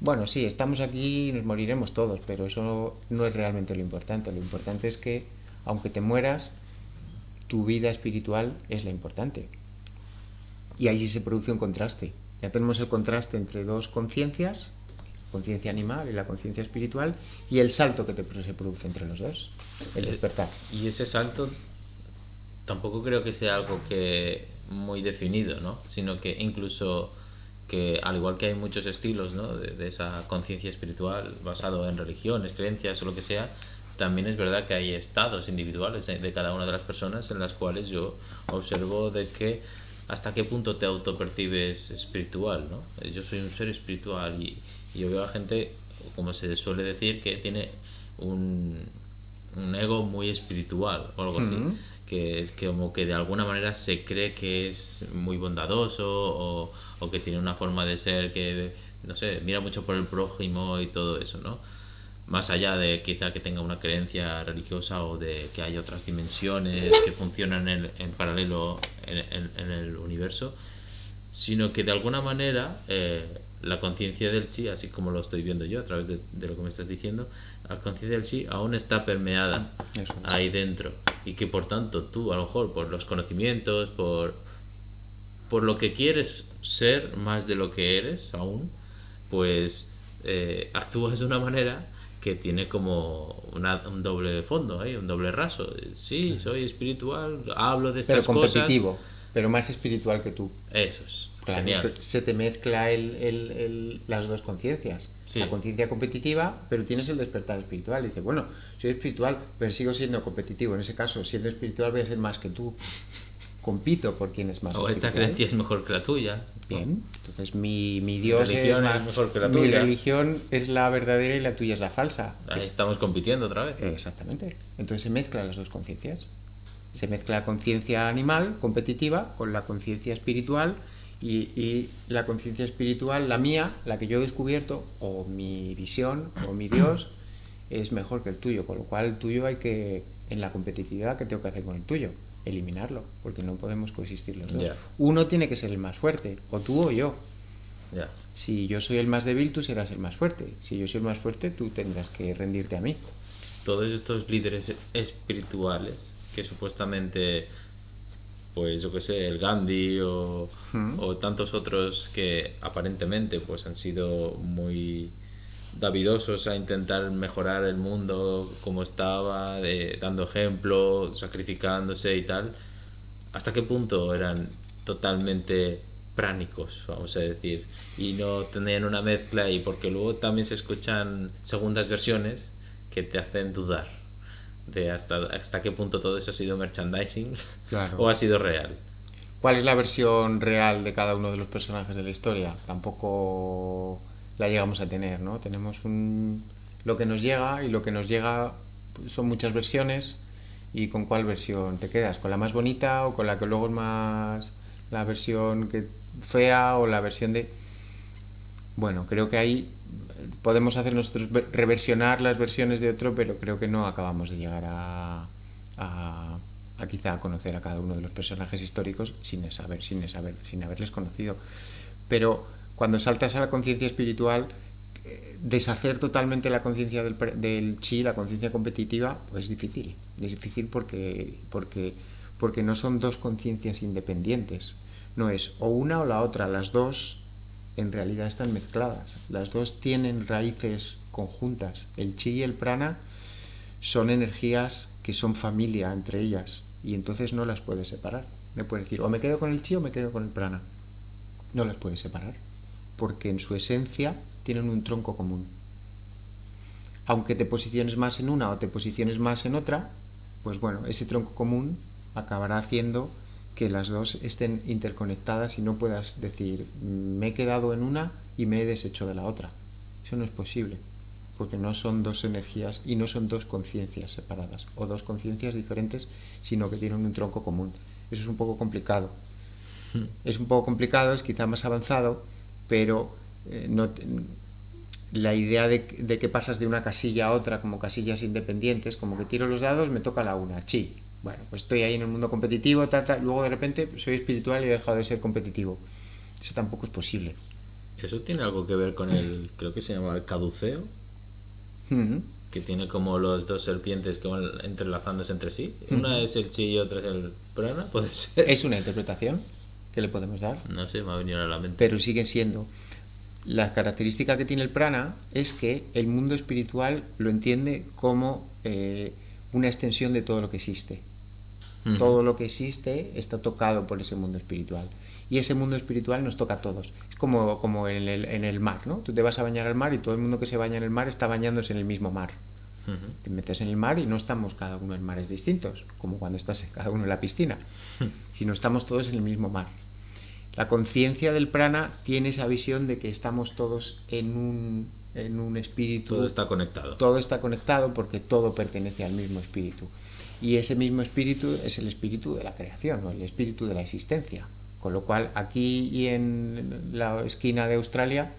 Bueno, sí, estamos aquí y nos moriremos todos, pero eso no es realmente lo importante. Lo importante es que, aunque te mueras, tu vida espiritual es la importante. Y ahí se produce un contraste. Ya tenemos el contraste entre dos conciencias, conciencia animal y la conciencia espiritual, y el salto que se produce entre los dos, el despertar. Y ese salto tampoco creo que sea algo que muy definido, ¿no? Sino que incluso que al igual que hay muchos estilos, ¿no? de esa conciencia espiritual basado en religiones, creencias o lo que sea, también es verdad que hay estados individuales de cada una de las personas en las cuales yo observo de que hasta qué punto te autopercibes espiritual, ¿no? Yo soy un ser espiritual y yo veo a gente, como se suele decir, que tiene un ego muy espiritual o algo así, que es como que de alguna manera se cree que es muy bondadoso o que tiene una forma de ser que, no sé, mira mucho por el prójimo y todo eso, ¿no? Más allá de quizá que tenga una creencia religiosa o de que hay otras dimensiones que funcionan en paralelo en el universo, sino que de alguna manera la conciencia del chi, así como lo estoy viendo yo a través de lo que me estás diciendo, la conciencia del chi aún está permeada ahí dentro, y que por tanto tú a lo mejor por los conocimientos, por lo que quieres ser más de lo que eres aún, pues actúas de una manera que tiene como un doble fondo, un doble raso. Sí, soy espiritual, hablo de estas pero competitivo, cosas, pero más espiritual que tú. Eso es, claro, genial. Se te mezcla las dos conciencias. Sí. La conciencia competitiva, pero tienes el despertar espiritual. Y dices, bueno, soy espiritual, pero sigo siendo competitivo. En ese caso, siendo espiritual voy a ser más que tú. Compito por quién es más o espiritual. Esta creencia es mejor que la tuya. Bien, entonces mi Dios religión es mejor que la mi tuya. religión es la verdadera y la tuya es la falsa. Ahí estamos compitiendo otra vez. Exactamente. Entonces se mezclan las dos conciencias. Se mezcla la conciencia animal, competitiva, con la conciencia espiritual, y la conciencia espiritual, la mía, la que yo he descubierto, o mi visión, o mi Dios, es mejor que el tuyo, con lo cual el tuyo hay que, en la competitividad, ¿qué tengo que hacer con el tuyo? Eliminarlo, porque no podemos coexistir los dos. Ya. Uno tiene que ser el más fuerte, o tú o yo. Ya. Si yo soy el más débil, tú serás el más fuerte. Si yo soy el más fuerte, tú tendrás que rendirte a mí. Todos estos líderes espirituales que supuestamente, pues yo que sé, el Gandhi o tantos otros que aparentemente pues han sido muy davidosos a intentar mejorar el mundo como estaba, dando ejemplo, sacrificándose y tal, ¿hasta qué punto eran totalmente pránicos, vamos a decir, y no tenían una mezcla? Y porque luego también se escuchan segundas versiones que te hacen dudar de hasta qué punto todo eso ha sido merchandising Claro. o ha sido real. ¿Cuál es la versión real de cada uno de los personajes de la historia? Tampoco la llegamos a tener, ¿no? Tenemos lo que nos llega, y lo que nos llega pues, son muchas versiones. ¿Y con cuál versión te quedas? ¿Con la más bonita o con la que luego es más la versión que fea o la versión de... Bueno, creo que ahí podemos hacer nosotros reversionar las versiones de otro, pero creo que no acabamos de llegar a quizá a conocer a cada uno de los personajes históricos sin haberles conocido. Pero cuando saltas a la conciencia espiritual, deshacer totalmente la conciencia del chi, la conciencia competitiva, pues es difícil. Es difícil porque no son dos conciencias independientes. No es o una o la otra, las dos en realidad están mezcladas. Las dos tienen raíces conjuntas. El chi y el prana son energías que son familia entre ellas, y entonces no las puedes separar. Me puedes decir, o me quedo con el chi o me quedo con el prana. No las puedes separar, porque en su esencia tienen un tronco común. Aunque te posiciones más en una o te posiciones más en otra, pues bueno, ese tronco común acabará haciendo que las dos estén interconectadas y no puedas decir, me he quedado en una y me he deshecho de la otra. Eso no es posible, porque no son dos energías y no son dos conciencias separadas o dos conciencias diferentes, sino que tienen un tronco común. Eso es un poco complicado. Es un poco complicado, es quizá más avanzado, pero la idea de que pasas de una casilla a otra como casillas independientes, como que tiro los dados, me toca la una, chi. Bueno, pues estoy ahí en el mundo competitivo, luego de repente soy espiritual y he dejado de ser competitivo. Eso tampoco es posible. Eso tiene algo que ver con creo que se llama el caduceo, que tiene como los dos serpientes que van entrelazándose entre sí. Una es el chi y otra es el prana, puede ser. Es una interpretación que le podemos dar. No sé, me ha venido a la mente. Pero sigue siendo. La característica que tiene el prana es que el mundo espiritual lo entiende como una extensión de todo lo que existe. Todo lo que existe está tocado por ese mundo espiritual. Y ese mundo espiritual nos toca a todos. Es como en el mar, ¿no? Tú te vas a bañar al mar y todo el mundo que se baña en el mar está bañándose en el mismo mar. Te metes en el mar y no estamos cada uno en mares distintos, como cuando estás cada uno en la piscina, sino estamos todos en el mismo mar. La conciencia del prana tiene esa visión de que estamos todos en un espíritu. Todo está conectado. Todo está conectado porque todo pertenece al mismo espíritu. Y ese mismo espíritu es el espíritu de la creación, o el espíritu de la existencia. Con lo cual, aquí y en la esquina de Australia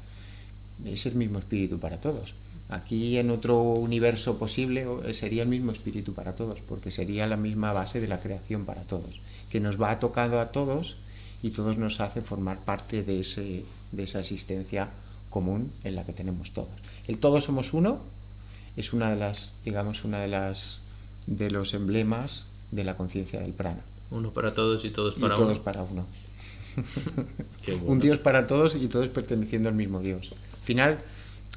es el mismo espíritu para todos. Aquí en otro universo posible sería el mismo espíritu para todos, porque sería la misma base de la creación para todos, que nos va tocando a todos y todos nos hace formar parte de esa existencia común en la que tenemos todos. El todos somos uno es una de las, digamos, de los emblemas de la conciencia del prana. Uno para todos y todos para y uno. Todos para uno. Qué bueno. Un Dios para todos y todos perteneciendo al mismo Dios. Al final,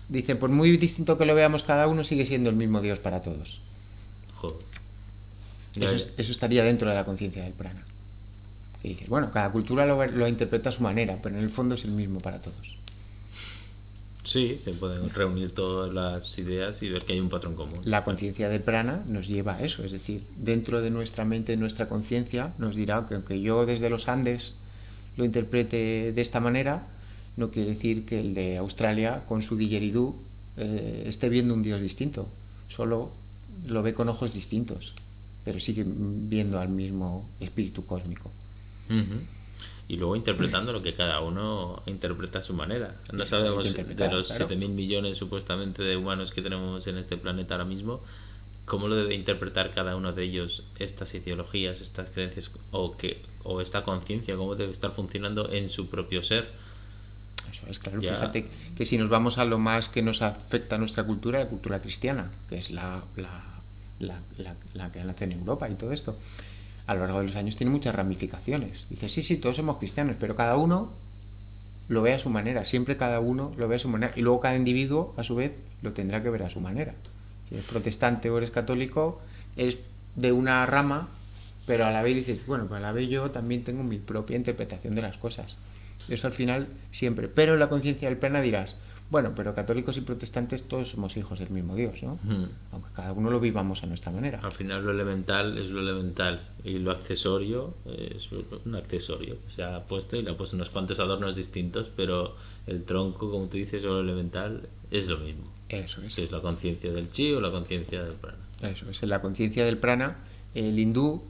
dice, por muy distinto que lo veamos cada uno, sigue siendo el mismo Dios para todos. Joder. Eso estaría dentro de la conciencia del prana. Que dices, bueno, cada cultura lo interpreta a su manera, pero en el fondo es el mismo para todos. Sí, se pueden reunir todas las ideas y ver que hay un patrón común. La conciencia del prana nos lleva a eso, es decir, dentro de nuestra mente, nuestra conciencia, nos dirá que aunque yo desde los Andes lo interprete de esta manera, no quiere decir que el de Australia, con su didgeridoo, esté viendo un Dios distinto. Solo lo ve con ojos distintos, pero sigue viendo al mismo espíritu cósmico. Y luego interpretando lo que cada uno interpreta a su manera. No sabemos de los Claro. 7.000 millones supuestamente de humanos que tenemos en este planeta ahora mismo, cómo lo debe interpretar cada uno de ellos estas ideologías, estas creencias o esta conciencia, cómo debe estar funcionando en su propio ser. Eso es, claro. Ya. Fíjate que si nos vamos a lo más que nos afecta a nuestra cultura, la cultura cristiana, que es la que nace en Europa y todo esto, a lo largo de los años tiene muchas ramificaciones. Dice, sí, sí, todos somos cristianos, pero cada uno lo ve a su manera, siempre cada uno lo ve a su manera, y luego cada individuo, a su vez, lo tendrá que ver a su manera. Si eres protestante o eres católico, es de una rama, pero a la vez dices, bueno, pues a la vez yo también tengo mi propia interpretación de las cosas. Eso al final siempre. Pero en la conciencia del plana dirás, bueno, pero católicos y protestantes todos somos hijos del mismo Dios, ¿no? Aunque cada uno lo vivamos a nuestra manera. Al final lo elemental es lo elemental y lo accesorio es un accesorio que se ha puesto y le ha puesto unos cuantos adornos distintos, pero el tronco, como tú dices, o lo elemental es lo mismo. Eso es. Que es la conciencia del chi o la conciencia del prana. Eso es. En la conciencia del prana, el hindú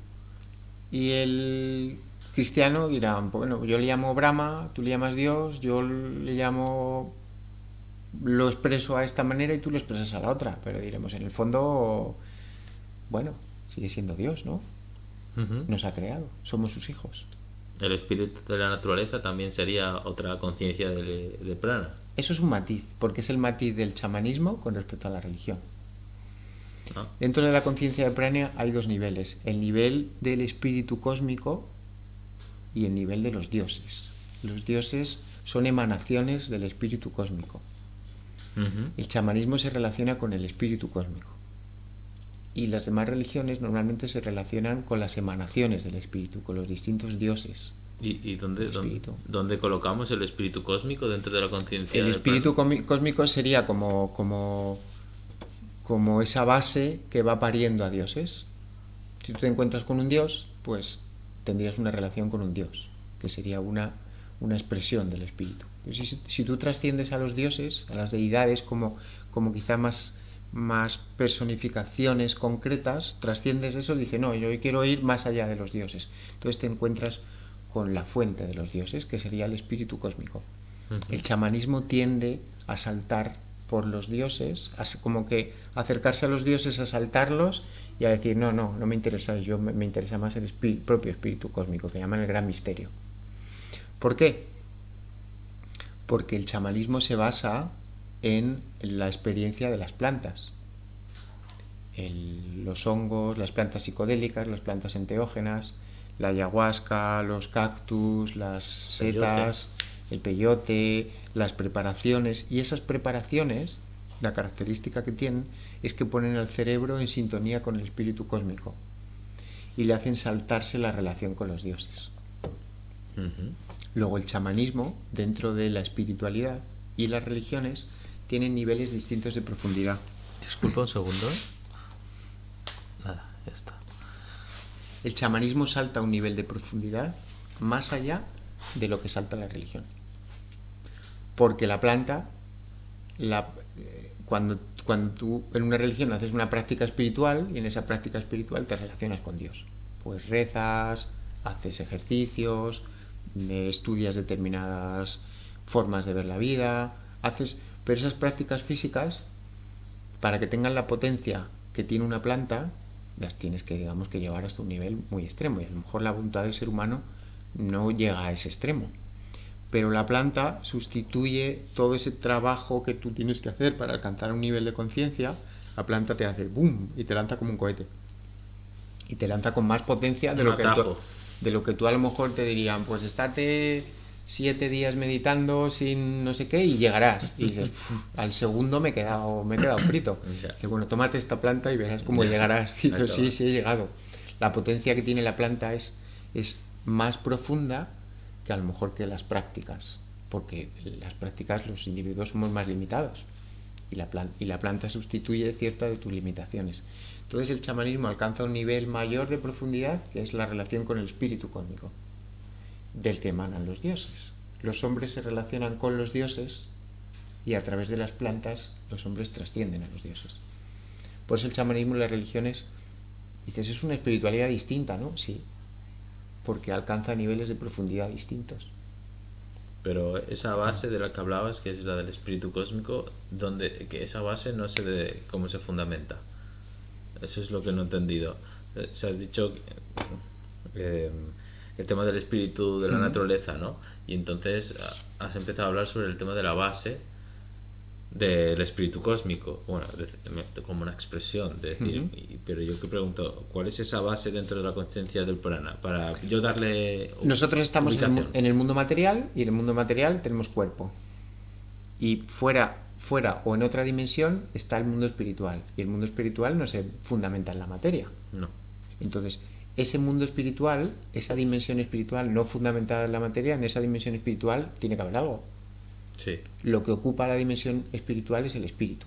y el cristiano dirán, bueno, yo le llamo Brahma, tú le llamas Dios, yo le llamo, lo expreso a esta manera y tú lo expresas a la otra, pero diremos, en el fondo, bueno, sigue siendo Dios, ¿no? Nos ha creado, somos sus hijos. El espíritu de la naturaleza también sería otra conciencia de prana. Eso es un matiz, porque es el matiz del chamanismo con respecto a la religión. ¿No? Dentro de la conciencia de prana hay dos niveles, el nivel del espíritu cósmico y el nivel de los dioses. Los dioses son emanaciones del espíritu cósmico. El chamanismo se relaciona con el espíritu cósmico. Y las demás religiones normalmente se relacionan con las emanaciones del espíritu, con los distintos dioses. ¿Y dónde colocamos el espíritu cósmico dentro de la conciencia? El espíritu cósmico sería como esa base que va pariendo a dioses. Si tú te encuentras con un dios, pues tendrías una relación con un dios, que sería una expresión del espíritu. Pero si tú trasciendes a los dioses, a las deidades, como quizá más personificaciones concretas, trasciendes eso y dices, no, yo quiero ir más allá de los dioses. Entonces te encuentras con la fuente de los dioses, que sería el espíritu cósmico. El chamanismo tiende a saltar por los dioses, como que acercarse a los dioses, a saltarlos y a decir, no me interesa, me interesa más el propio espíritu cósmico, que llaman el gran misterio. ¿Por qué? Porque el chamanismo se basa en la experiencia de las plantas. Los hongos, las plantas psicodélicas, las plantas enteógenas, la ayahuasca, los cactus, las setas, el peyote, las preparaciones. Y esas preparaciones, la característica que tienen es que ponen al cerebro en sintonía con el espíritu cósmico y le hacen saltarse la relación con los dioses. Luego el chamanismo, dentro de la espiritualidad y las religiones, tienen niveles distintos de profundidad. Disculpa un segundo. Nada, ya está. El chamanismo salta a un nivel de profundidad más allá de lo que salta la religión. Porque la planta, cuando tú en una religión haces una práctica espiritual y en esa práctica espiritual te relacionas con Dios. Pues rezas, haces ejercicios, estudias determinadas formas de ver la vida, pero esas prácticas físicas, para que tengan la potencia que tiene una planta, las tienes que, digamos, que llevar hasta un nivel muy extremo, y a lo mejor la voluntad del ser humano no llega a ese extremo, pero la planta sustituye todo ese trabajo que tú tienes que hacer para alcanzar un nivel de conciencia. La planta te hace boom y te lanza como un cohete, y te lanza con más potencia de lo que tú a lo mejor te dirían, pues estate 7 días meditando sin no sé qué y llegarás. Y dices, al segundo me he quedado frito. Y bueno, tómate esta planta y verás cómo llegarás. Y dices, sí, he llegado. La potencia que tiene la planta es más profunda que a lo mejor que las prácticas, porque las prácticas los individuos somos más limitados y la planta sustituye ciertas de tus limitaciones. Entonces el chamanismo alcanza un nivel mayor de profundidad, que es la relación con el espíritu cósmico, del que emanan los dioses. Los hombres se relacionan con los dioses y a través de las plantas los hombres trascienden a los dioses. Por eso el chamanismo y las religiones, dices, es una espiritualidad distinta, ¿no? Sí. porque alcanza niveles de profundidad distintos. Pero esa base de la que hablabas, que es la del espíritu cósmico, que esa base no sé de cómo se fundamenta. Eso es lo que no he entendido. Se has dicho eh, el tema del espíritu de la naturaleza, ¿no? Y entonces has empezado a hablar sobre el tema de la base del espíritu cósmico, bueno, como una expresión, de decir, pero yo que pregunto, ¿cuál es esa base dentro de la conciencia del prana? Para yo darle Nosotros estamos ubicación. en el mundo material, y en el mundo material tenemos cuerpo. Y fuera o en otra dimensión está el mundo espiritual. Y el mundo espiritual no se fundamenta en la materia. No. Entonces, ese mundo espiritual, esa dimensión espiritual no fundamentada en la materia, en esa dimensión espiritual tiene que haber algo. Sí. Lo que ocupa la dimensión espiritual es el espíritu.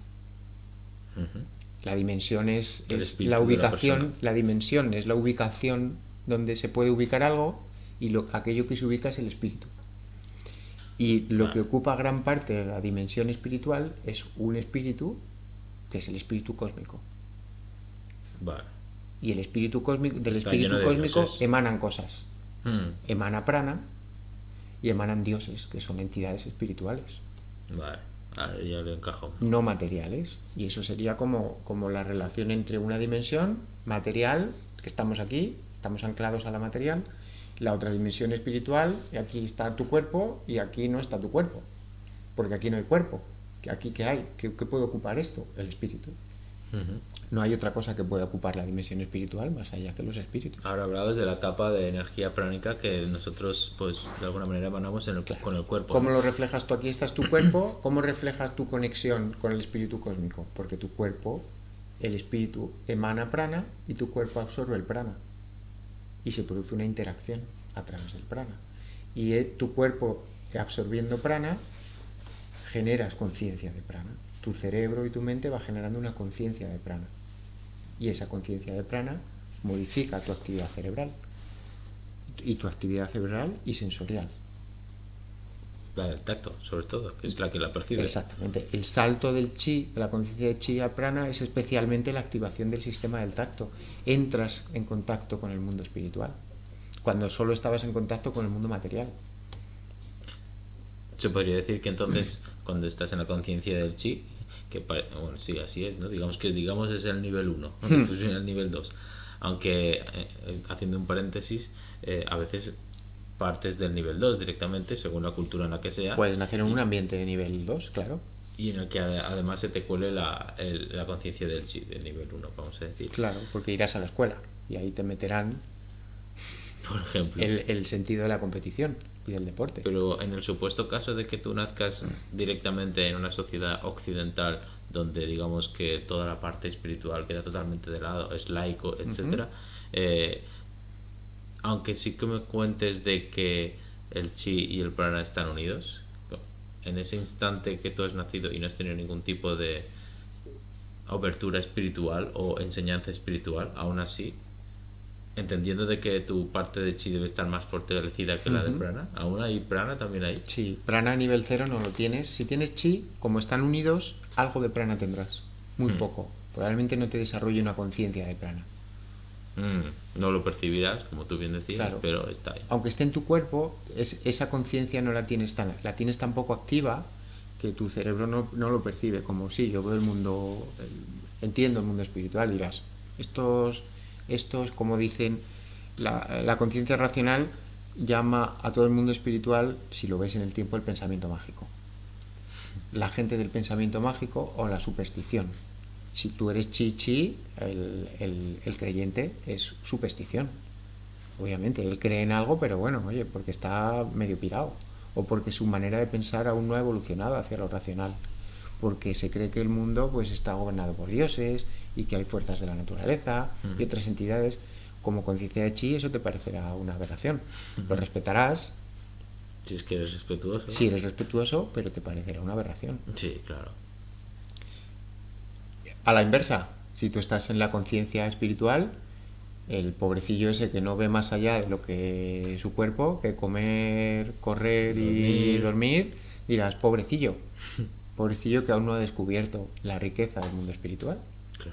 La dimensión es la ubicación, la dimensión es la ubicación donde se puede ubicar algo, y aquello que se ubica es el espíritu. Y lo que ocupa gran parte de la dimensión espiritual es un espíritu, que es el espíritu cósmico. Vale. Y el espíritu cósmico, del Está espíritu lleno de cósmico dioses. emanan cosas. Emana prana y emanan dioses, que son entidades espirituales, Vale. Ahora ya lo encajo. no materiales. Y eso sería como la relación entre una dimensión material, que estamos aquí, estamos anclados a la material, la otra dimensión espiritual, y aquí está tu cuerpo y aquí no está tu cuerpo, porque aquí no hay cuerpo. ¿Aquí qué hay? ¿Qué puede ocupar esto? El espíritu. No hay otra cosa que pueda ocupar la dimensión espiritual más allá que los espíritus. Ahora hablabas de la capa de energía pránica que nosotros, pues, de alguna manera emanamos con el cuerpo. ¿Cómo ¿no? lo reflejas tú? Aquí estás tu cuerpo. ¿Cómo reflejas tu conexión con el espíritu cósmico? Porque tu cuerpo, el espíritu, emana prana y tu cuerpo absorbe el prana. Y se produce una interacción a través del prana. Y tu cuerpo, absorbiendo prana, generas conciencia de prana. Tu cerebro y tu mente va generando una conciencia de prana. Y esa conciencia de prana modifica tu actividad cerebral. Y tu actividad cerebral y sensorial. La del tacto, sobre todo, que es la que la percibe. Exactamente. El salto del chi, de la conciencia de chi a prana, es especialmente la activación del sistema del tacto. Entras en contacto con el mundo espiritual, cuando solo estabas en contacto con el mundo material. Se podría decir que entonces, cuando estás en la conciencia del chi, bueno, sí, así es, ¿no? Digamos es el nivel 1, ¿no? Después viene el nivel 2. Aunque, haciendo un paréntesis, a veces partes del nivel 2 directamente, según la cultura en la que sea. Puedes nacer en un ambiente de nivel 2, claro. Y en el que además se te cuele la conciencia del chi, del nivel 1, vamos a decir. Claro, porque irás a la escuela y ahí te meterán, por ejemplo, el sentido de la competición y del deporte. Pero en el supuesto caso de que tú nazcas directamente en una sociedad occidental donde digamos que toda la parte espiritual queda totalmente de lado, es laico, etcétera, aunque sí que me cuentes de que el chi y el prana están unidos, en ese instante que tú has nacido y no has tenido ningún tipo de abertura espiritual o enseñanza espiritual, aún así, entendiendo de que tu parte de chi debe estar más fortalecida que la de prana, ¿aún hay prana? ¿También hay? Sí, prana a nivel 0 no lo tienes. Si tienes chi, como están unidos, algo de prana tendrás, muy poco. Probablemente no te desarrolle una conciencia de prana. No lo percibirás, como tú bien decías, Claro. pero está ahí. Aunque esté en tu cuerpo, esa conciencia no la tienes tan poco activa que tu cerebro no lo percibe. Como sí, yo veo el mundo, entiendo el mundo espiritual, dirás. Estos como dicen, la conciencia racional llama a todo el mundo espiritual, si lo ves en el tiempo, el pensamiento mágico. La gente del pensamiento mágico o la superstición. Si tú eres chi, el creyente es superstición. Obviamente, él cree en algo, pero bueno, oye, porque está medio pirado. O porque su manera de pensar aún no ha evolucionado hacia lo racional. Porque se cree que el mundo pues está gobernado por dioses y que hay fuerzas de la naturaleza y otras entidades. Como conciencia de chi, eso te parecerá una aberración. Lo respetarás. Si es que eres respetuoso. Si eres respetuoso, pero te parecerá una aberración. Sí, claro. A la inversa, si tú estás en la conciencia espiritual, el pobrecillo ese que no ve más allá de lo que su cuerpo, que comer, correr y dormir, dirás, pobrecillo. Pobrecillo que aún no ha descubierto la riqueza del mundo espiritual. Claro.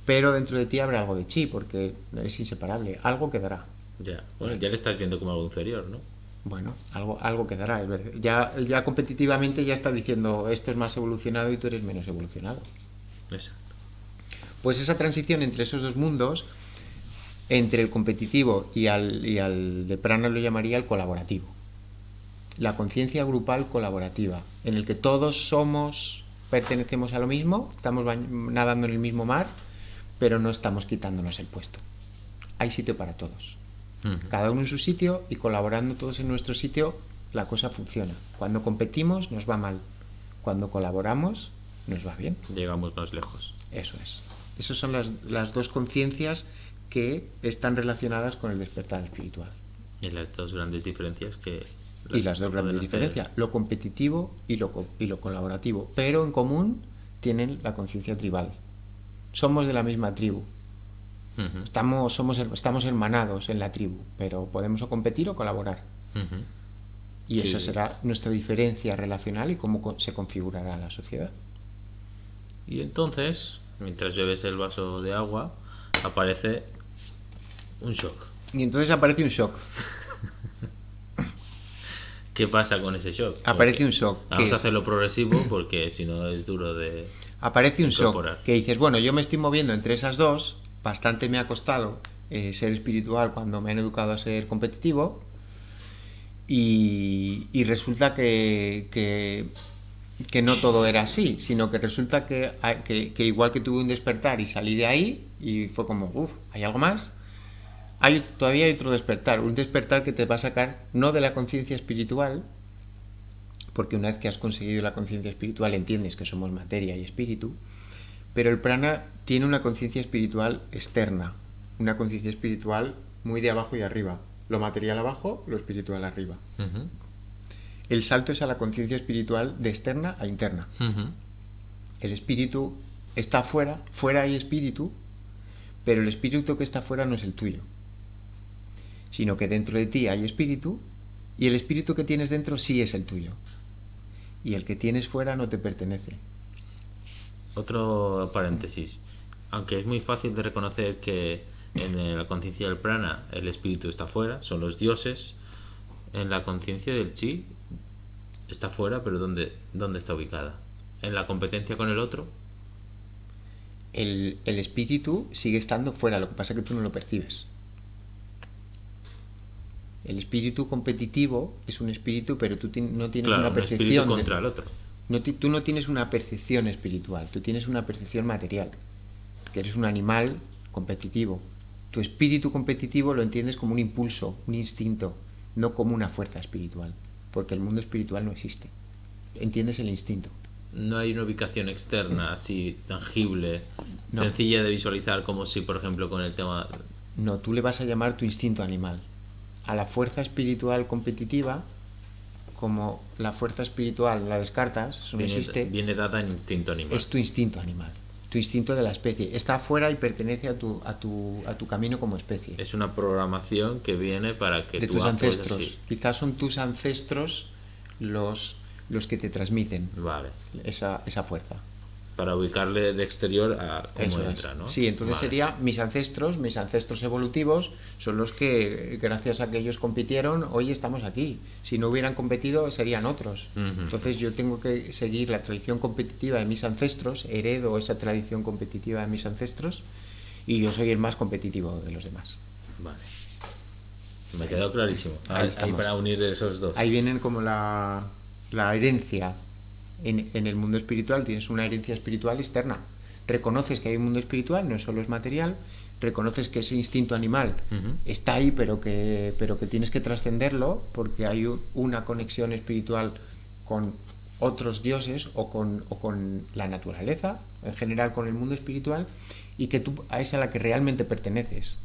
Pero dentro de ti habrá algo de chi, porque es inseparable. Algo quedará. Ya, bueno, ya le estás viendo como algo inferior, ¿no? Bueno, algo quedará. Es verdad. Ya competitivamente ya está diciendo esto es más evolucionado y tú eres menos evolucionado. Exacto. Pues esa transición entre esos dos mundos, entre el competitivo y al de Prana lo llamaría el colaborativo. La conciencia grupal colaborativa, en el que todos pertenecemos a lo mismo, estamos nadando en el mismo mar, pero no estamos quitándonos el puesto. Hay sitio para todos. Cada uno en su sitio y colaborando todos en nuestro sitio, la cosa funciona. Cuando competimos nos va mal. Cuando colaboramos nos va bien. Llegamos más lejos. Eso es. Esas son las dos conciencias que están relacionadas con el despertar espiritual. Y las dos grandes diferencias que... Y las dos grandes diferencias, lo competitivo y lo colaborativo. Pero en común tienen la conciencia tribal. Somos de la misma tribu. Estamos hermanados en la tribu, pero podemos o competir o colaborar. Y esa será nuestra diferencia relacional y cómo se configurará la sociedad. Y entonces, mientras bebes el vaso de agua, aparece un shock. Y entonces aparece un shock. ¿Qué pasa con ese shock? Aparece un shock. Vamos a hacerlo progresivo porque si no es duro de... Aparece un shock que dices, bueno, yo me estoy moviendo entre esas dos, bastante me ha costado ser espiritual cuando me han educado a ser competitivo y resulta que no todo era así, sino que resulta que igual que tuve un despertar y salí de ahí y fue como, ¿hay algo más? Todavía hay otro despertar, un despertar que te va a sacar no de la conciencia espiritual, porque una vez que has conseguido la conciencia espiritual entiendes que somos materia y espíritu, pero el prana tiene una conciencia espiritual externa, una conciencia espiritual muy de abajo y arriba, lo material abajo, lo espiritual arriba. El salto es a la conciencia espiritual de externa a interna. El espíritu está fuera hay espíritu, pero el espíritu que está fuera no es el tuyo, sino que dentro de ti hay espíritu y el espíritu que tienes dentro sí es el tuyo. Y el que tienes fuera no te pertenece. Otro paréntesis. Aunque es muy fácil de reconocer que en la conciencia del prana el espíritu está fuera, son los dioses, en la conciencia del chi está fuera, pero ¿dónde está ubicada? ¿En la competencia con el otro? El espíritu sigue estando fuera, lo que pasa es que tú no lo percibes. El espíritu competitivo es un espíritu, pero tú no tienes una percepción contra el otro. Tú no tienes una percepción espiritual, tú tienes una percepción material, que eres un animal competitivo. Tu espíritu competitivo lo entiendes como un impulso, un instinto, no como una fuerza espiritual, porque el mundo espiritual no existe. Entiendes el instinto. No hay una ubicación externa así tangible, sencilla de visualizar, como si, por ejemplo, con el tema... No, tú le vas a llamar tu instinto animal. A la fuerza espiritual competitiva, como la fuerza espiritual la descartas, eso no existe. Viene dada en instinto animal. Es tu instinto animal, tu instinto de la especie. Está afuera y pertenece a tu camino como especie. Es una programación que viene para que de tus ancestros. Quizás son tus ancestros los que te transmiten esa fuerza. Para ubicarle de exterior a cómo entra, ¿no? Sí, entonces sería mis ancestros evolutivos son los que, gracias a que ellos compitieron, hoy estamos aquí. Si no hubieran competido, serían otros. Entonces yo tengo que seguir la tradición competitiva de mis ancestros, heredo esa tradición competitiva de mis ancestros, y yo soy el más competitivo de los demás. Vale. Me ha quedado clarísimo. Ahí para unir esos dos. Ahí vienen como la herencia. En el mundo espiritual tienes una herencia espiritual externa. Reconoces que hay un mundo espiritual, no solo es material, reconoces que ese instinto animal está ahí, pero que tienes que trascenderlo porque hay una conexión espiritual con otros dioses o con la naturaleza, en general con el mundo espiritual, y que tú es a la que realmente perteneces.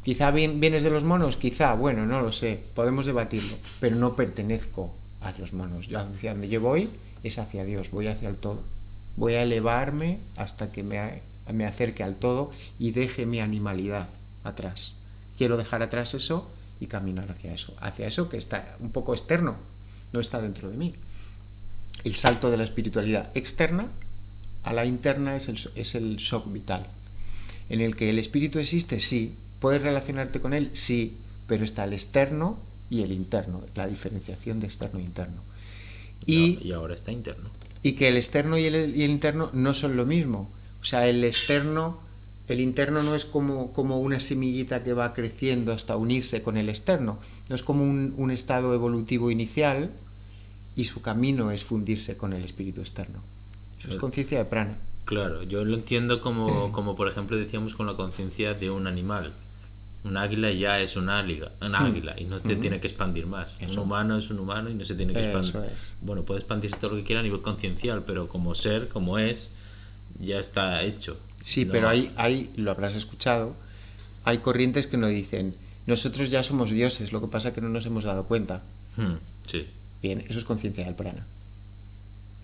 Quizá vienes de los monos, quizá, bueno, no lo sé, podemos debatirlo, pero no pertenezco a los monos. Yo hacia donde yo voy es hacia Dios, voy hacia el todo. Voy a elevarme hasta que me acerque al todo y deje mi animalidad atrás. Quiero dejar atrás eso y caminar hacia eso que está un poco externo, no está dentro de mí. El salto de la espiritualidad externa a la interna es el shock vital, en el que el espíritu existe, sí, ¿Puedes relacionarte con él? Sí, pero está el externo y el interno, la diferenciación de externo e interno. Y ahora está interno. Y que el externo y el interno no son lo mismo. O sea, el interno no es como una semillita que va creciendo hasta unirse con el externo. No es como un estado evolutivo inicial y su camino es fundirse con el espíritu externo. Eso es conciencia de prana. Claro, yo lo entiendo como por ejemplo decíamos con la conciencia de un animal. Un águila ya es un águila y no se tiene que expandir más. Eso. Un humano es un humano y no se tiene que expandir. Eso es. Bueno, puede expandirse todo lo que quiera a nivel conciencial, pero como ser, como es, ya está hecho. Sí, No- pero hay, lo habrás escuchado, hay corrientes que nos dicen, nosotros ya somos dioses, lo que pasa es que no nos hemos dado cuenta. Sí. Bien, eso es conciencia del prana.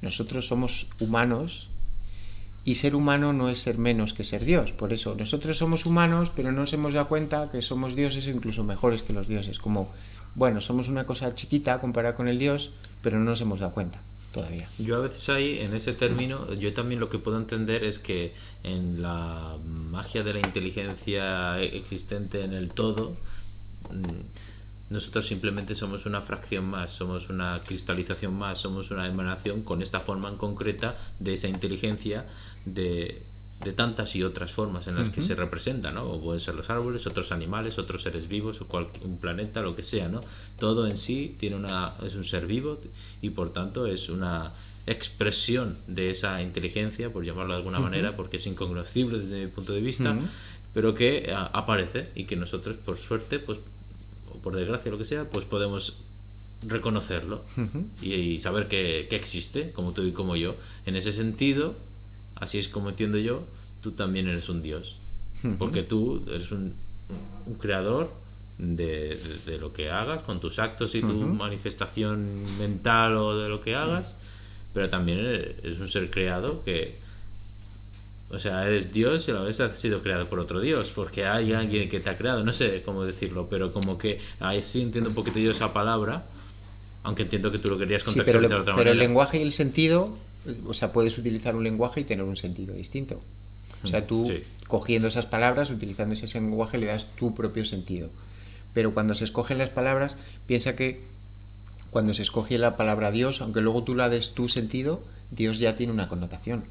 Nosotros somos humanos y ser humano no es ser menos que ser Dios. Por eso, nosotros somos humanos, pero no nos hemos dado cuenta que somos dioses, incluso mejores que los dioses. Como, bueno, somos una cosa chiquita comparada con el Dios, pero no nos hemos dado cuenta todavía. Yo a veces ahí, en ese término, yo también lo que puedo entender es que en la magia de la inteligencia existente en el todo, nosotros simplemente somos una fracción más, somos una cristalización más, somos una emanación con esta forma en concreta de esa inteligencia de tantas y otras formas en las que se representa, ¿no? O pueden ser los árboles, otros animales, otros seres vivos, o un planeta, lo que sea, ¿no? Todo en sí es un ser vivo y por tanto es una expresión de esa inteligencia, por llamarlo de alguna manera, porque es incognoscible desde mi punto de vista, pero que aparece y que nosotros, por suerte, pues, o por desgracia, lo que sea, pues podemos reconocerlo y saber que existe, como tú y como yo. En ese sentido, así es como entiendo yo, tú también eres un dios. Porque tú eres un creador de lo que hagas, con tus actos y tu manifestación mental o de lo que hagas, pero también eres un ser creado que, o sea, eres Dios y a la vez has sido creado por otro Dios, porque hay alguien que te ha creado, no sé cómo decirlo, pero como que ahí sí entiendo un poquito yo esa palabra, aunque entiendo que tú lo querías Sí, contextualizar de otra pero el manera. lenguaje y el sentido, o sea, puedes utilizar un lenguaje y tener un sentido distinto. O sea, tú Sí. cogiendo esas palabras, utilizando ese lenguaje, le das tu propio sentido. Pero cuando se escogen las palabras, piensa que cuando se escoge la palabra Dios, aunque luego tú la des tu sentido, Dios ya tiene una connotación.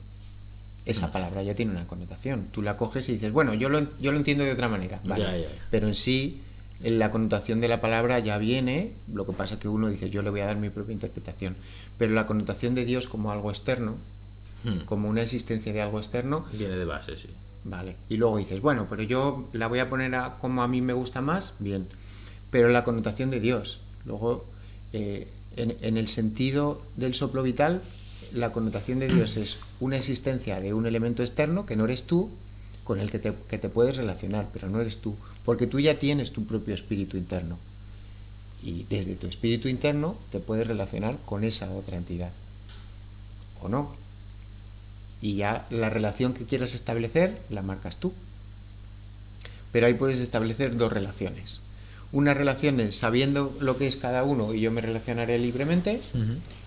Esa palabra ya tiene una connotación. Tú la coges y dices, bueno, yo lo entiendo de otra manera. Vale. Ya. Pero en sí, la connotación de la palabra ya viene, lo que pasa es que uno dice, yo le voy a dar mi propia interpretación. Pero la connotación de Dios como algo externo, como una existencia de algo externo, Viene de base, sí. vale. Y luego dices, bueno, pero yo la voy a poner como a mí me gusta más, bien. Pero la connotación de Dios. Luego, en el sentido del soplo vital, la connotación de Dios es una existencia de un elemento externo que no eres tú, con el que te puedes relacionar, pero no eres tú. Porque tú ya tienes tu propio espíritu interno. Y desde tu espíritu interno te puedes relacionar con esa otra entidad. ¿O no? Y ya la relación que quieras establecer la marcas tú. Pero ahí puedes establecer dos relaciones. Una relación es sabiendo lo que es cada uno y yo me relacionaré libremente,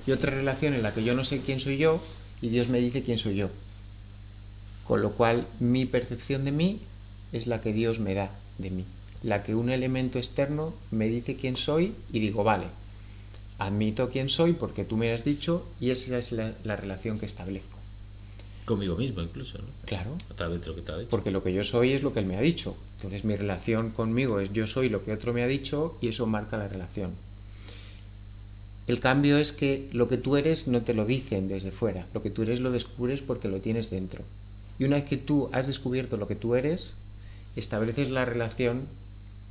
y otra relación en la que yo no sé quién soy yo y Dios me dice quién soy yo. Con lo cual mi percepción de mí es la que Dios me da de mí. La que un elemento externo me dice quién soy y digo, vale, admito quién soy porque tú me has dicho y esa es la relación que establezco. Conmigo mismo incluso, ¿no? Claro. A través de lo que te ha dicho. Porque lo que yo soy es lo que él me ha dicho. Entonces mi relación conmigo es yo soy lo que otro me ha dicho y eso marca la relación. El cambio es que lo que tú eres no te lo dicen desde fuera. Lo que tú eres lo descubres porque lo tienes dentro. Y una vez que tú has descubierto lo que tú eres, estableces la relación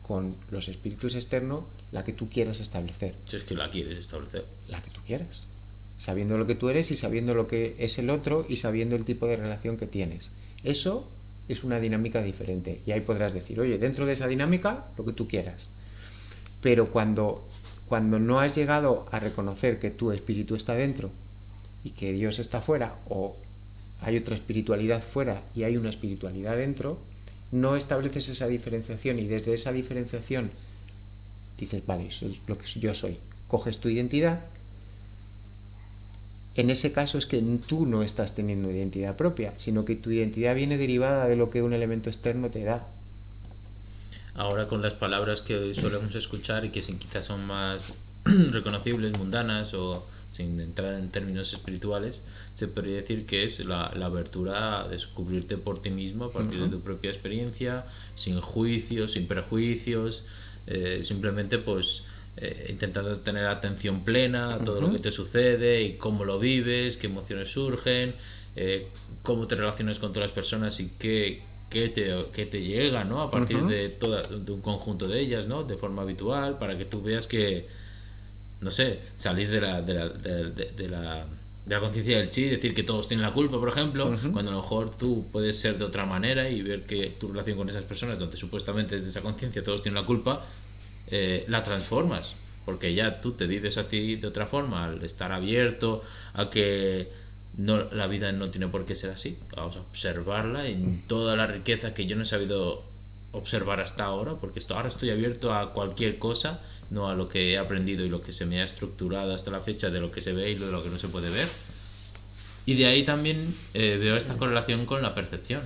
con los espíritus externos, la que tú quieras establecer. Si es que la quieres establecer. La que tú quieras. Sabiendo lo que tú eres y sabiendo lo que es el otro y sabiendo el tipo de relación que tienes. Eso es una dinámica diferente. Y ahí podrás decir, oye, dentro de esa dinámica, lo que tú quieras. Pero cuando no has llegado a reconocer que tu espíritu está dentro y que Dios está fuera, o hay otra espiritualidad fuera y hay una espiritualidad dentro, no estableces esa diferenciación y desde esa diferenciación dices, vale, eso es lo que yo soy. Coges tu identidad. En ese caso es que tú no estás teniendo identidad propia, sino que tu identidad viene derivada de lo que un elemento externo te da. ahora con las palabras que solemos escuchar y que quizás son más reconocibles, mundanas o sin entrar en términos espirituales, se podría decir que es la abertura a descubrirte por ti mismo a partir de tu propia experiencia, sin juicios, sin prejuicios, simplemente pues intentando tener atención plena a todo lo que te sucede y cómo lo vives, qué emociones surgen, cómo te relacionas con todas las personas y qué te llega, ¿no? A partir de un conjunto de ellas, ¿no? De forma habitual, para que tú veas que, no sé, salir de la conciencia del chi, decir que todos tienen la culpa, por ejemplo, cuando a lo mejor tú puedes ser de otra manera y ver que tu relación con esas personas, donde supuestamente desde esa conciencia todos tienen la culpa, la transformas, porque ya tú te vives a ti de otra forma, al estar abierto a que no, la vida no tiene por qué ser así. Vamos a observarla en toda la riqueza que yo no he sabido observar hasta ahora, porque ahora estoy abierto a cualquier cosa, no a lo que he aprendido y lo que se me ha estructurado hasta la fecha de lo que se ve y de lo que no se puede ver. Y de ahí también veo esta correlación con la percepción.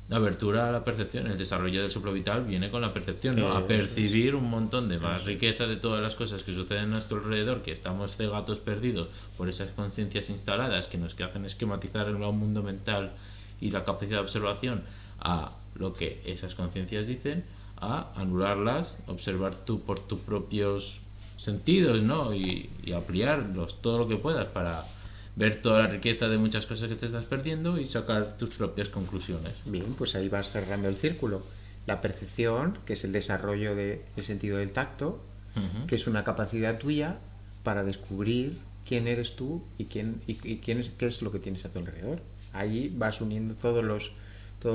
La abertura a la percepción, el desarrollo del soplo vital viene con la percepción, ¿no? A percibir un montón de más riqueza de todas las cosas que suceden a nuestro alrededor, que estamos cegatos perdidos por esas conciencias instaladas que nos hacen esquematizar el mundo mental y la capacidad de observación a lo que esas conciencias dicen, a anularlas, observar tú por tus propios sentidos, ¿no? Y ampliarlos todo lo que puedas para ver toda la riqueza de muchas cosas que te estás perdiendo y sacar tus propias conclusiones. Bien, pues ahí vas cerrando el círculo. La percepción, que es el desarrollo del sentido del tacto, que es una capacidad tuya para descubrir quién eres tú y qué es lo que tienes a tu alrededor. Ahí vas uniendo todo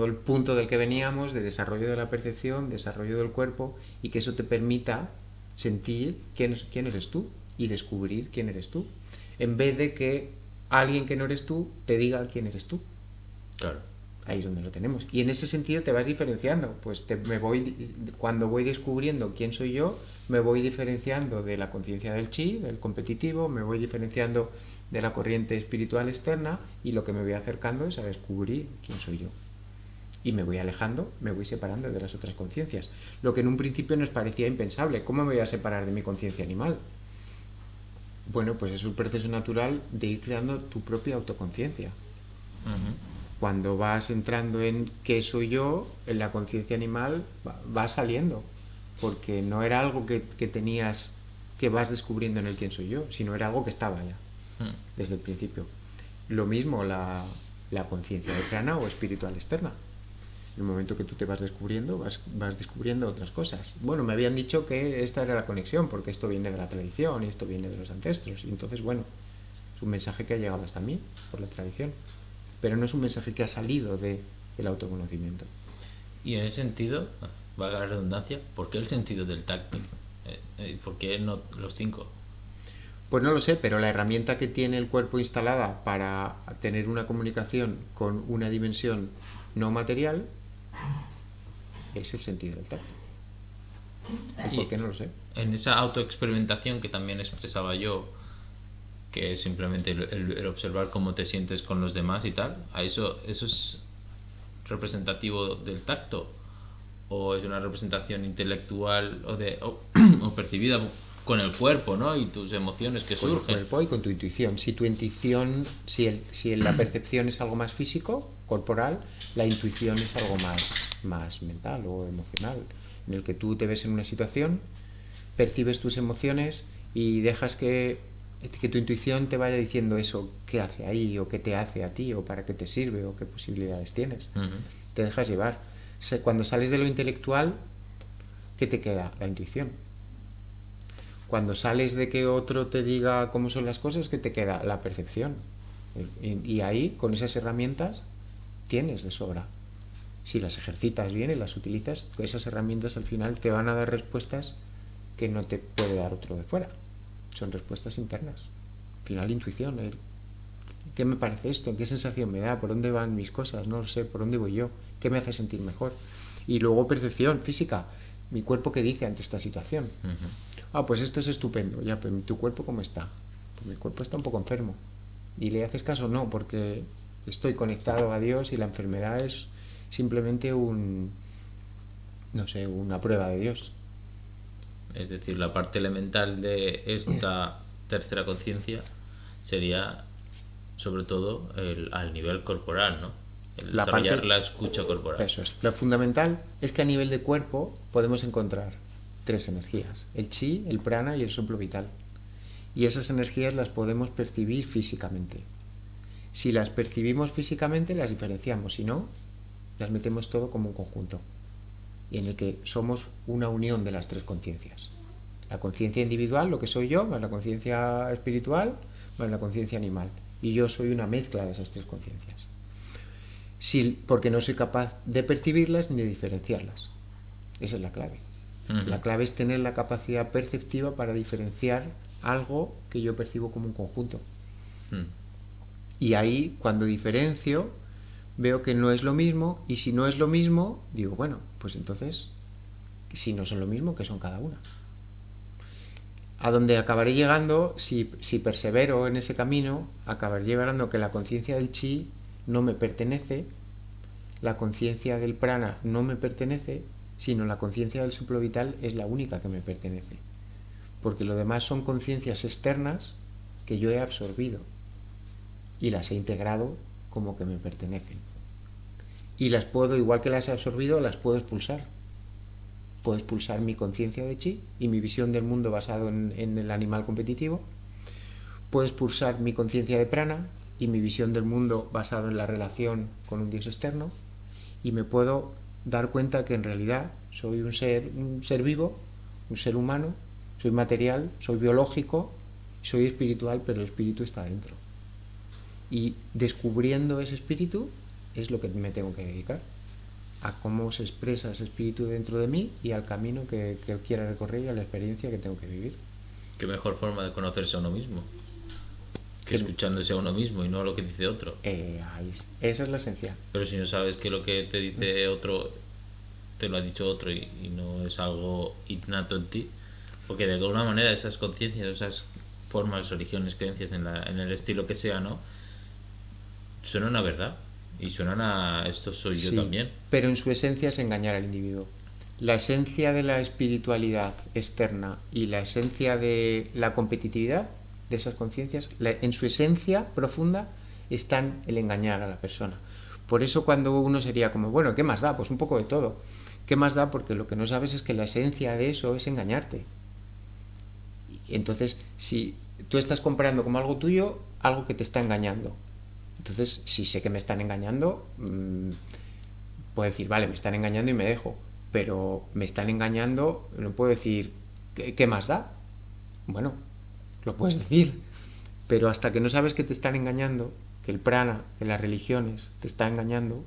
el punto del que veníamos de desarrollo de la percepción, desarrollo del cuerpo, y que eso te permita sentir quién eres tú y descubrir quién eres tú, en vez de que alguien que no eres tú te diga quién eres tú. Claro. Ahí es donde lo tenemos. Y en ese sentido te vas diferenciando. Pues cuando voy descubriendo quién soy yo, me voy diferenciando de la conciencia del chi, del competitivo, me voy diferenciando de la corriente espiritual externa, y lo que me voy acercando es a descubrir quién soy yo. Y me voy alejando, me voy separando de las otras conciencias. Lo que en un principio nos parecía impensable. ¿Cómo me voy a separar de mi conciencia animal? Bueno, pues es un proceso natural de ir creando tu propia autoconciencia. Cuando vas entrando en qué soy yo, en la conciencia animal va saliendo, porque no era algo que tenías, que vas descubriendo en el quién soy yo, sino era algo que estaba ya desde el principio. Lo mismo la conciencia de prana o espiritual externa. En el momento que tú te vas descubriendo, vas descubriendo otras cosas. Bueno, me habían dicho que esta era la conexión, porque esto viene de la tradición y esto viene de los ancestros. Y entonces, bueno, es un mensaje que ha llegado hasta mí por la tradición. Pero no es un mensaje que ha salido del autoconocimiento. Y en ese sentido, valga la redundancia, ¿por qué el sentido del tacto? ¿Por qué no los 5? Pues no lo sé, pero la herramienta que tiene el cuerpo instalada para tener una comunicación con una dimensión no material es el sentido del tacto. ¿Y por qué no lo sé? En esa autoexperimentación que también expresaba yo, que es simplemente el observar cómo te sientes con los demás y tal, ¿eso es representativo del tacto? ¿O es una representación intelectual o percibida con el cuerpo, ¿no? Y tus emociones que surgen? Con el cuerpo y con tu intuición. Si tu intuición, si la percepción es algo más físico, corporal, la intuición es algo más mental o emocional, en el que tú te ves en una situación, percibes tus emociones y dejas que tu intuición te vaya diciendo eso, qué hace ahí, o qué te hace a ti, o para qué te sirve, o qué posibilidades tienes. Te dejas llevar. Cuando sales de lo intelectual, ¿qué te queda? La intuición. Cuando sales de que otro te diga cómo son las cosas, ¿qué te queda? La percepción. Y ahí, con esas herramientas, tienes de sobra. Si las ejercitas bien y las utilizas, esas herramientas al final te van a dar respuestas que no te puede dar otro de fuera. Son respuestas internas. Al final, intuición. ¿Qué me parece esto? ¿Qué sensación me da? ¿Por dónde van mis cosas? No lo sé. ¿Por dónde voy yo? ¿Qué me hace sentir mejor? Y luego percepción física. ¿Mi cuerpo qué dice ante esta situación? Pues esto es estupendo. Ya, pues ¿tu cuerpo cómo está? Pues mi cuerpo está un poco enfermo. ¿Y le haces caso? No, porque estoy conectado a Dios y la enfermedad es simplemente un no sé, una prueba de Dios. Es decir, la parte elemental de esta tercera conciencia sería sobre todo al nivel corporal, ¿no? El La desarrollar parte, la escucha corporal. eso es. Lo fundamental es que a nivel de cuerpo podemos encontrar tres energías: el chi, el prana y el soplo vital. Y esas energías las podemos percibir físicamente. Si las percibimos físicamente, las diferenciamos. Si no, las metemos todo como un conjunto, y en el que somos una unión de las tres conciencias. La conciencia individual, lo que soy yo, más la conciencia espiritual, más la conciencia animal. Y yo soy una mezcla de esas tres conciencias. Porque no soy capaz de percibirlas ni de diferenciarlas. Esa es la clave. La clave es tener la capacidad perceptiva para diferenciar algo que yo percibo como un conjunto. Y ahí, cuando diferencio, veo que no es lo mismo, y si no es lo mismo, digo, bueno, pues entonces, si no son lo mismo, ¿qué son cada una? A donde acabaré llegando, si persevero en ese camino, acabaré llegando a que la conciencia del chi no me pertenece, la conciencia del prana no me pertenece, sino la conciencia del soplo vital es la única que me pertenece. Porque lo demás son conciencias externas que yo he absorbido y las he integrado como que me pertenecen. Y las puedo, igual que las he absorbido, las puedo expulsar. Puedo expulsar mi conciencia de chi y mi visión del mundo basado en el animal competitivo. Puedo expulsar mi conciencia de prana y mi visión del mundo basado en la relación con un dios externo. Y me puedo dar cuenta que en realidad soy un ser vivo, un ser humano, soy material, soy biológico, soy espiritual, pero el espíritu está dentro. Y descubriendo ese espíritu es lo que me tengo que dedicar, a cómo se expresa ese espíritu dentro de mí y al camino que quiera recorrer y a la experiencia que tengo que vivir. Qué mejor forma de conocerse a uno mismo que escuchándose a uno mismo y no a lo que dice otro. Esa es la esencia. Pero si no sabes que lo que te dice otro te lo ha dicho otro y no es algo innato en ti, porque de alguna manera esas conciencias, esas formas, religiones, creencias en el estilo que sea, ¿no? Suenan a verdad y suenan a esto soy yo también. Pero en su esencia es engañar al individuo. La esencia de la espiritualidad externa y la esencia de la competitividad de esas conciencias, en su esencia profunda están el engañar a la persona. Por eso cuando uno sería como, bueno, ¿qué más da? Pues un poco de todo. ¿Qué más da? Porque lo que no sabes es que la esencia de eso es engañarte. Entonces, si tú estás comparando como algo tuyo, algo que te está engañando. Entonces, si sé que me están engañando, puedo decir, vale, me están engañando y me dejo. Pero me están engañando, no puedo decir, ¿qué más da? Bueno, lo puedes decir. Pero hasta que no sabes que te están engañando, que el prana, que las religiones te está engañando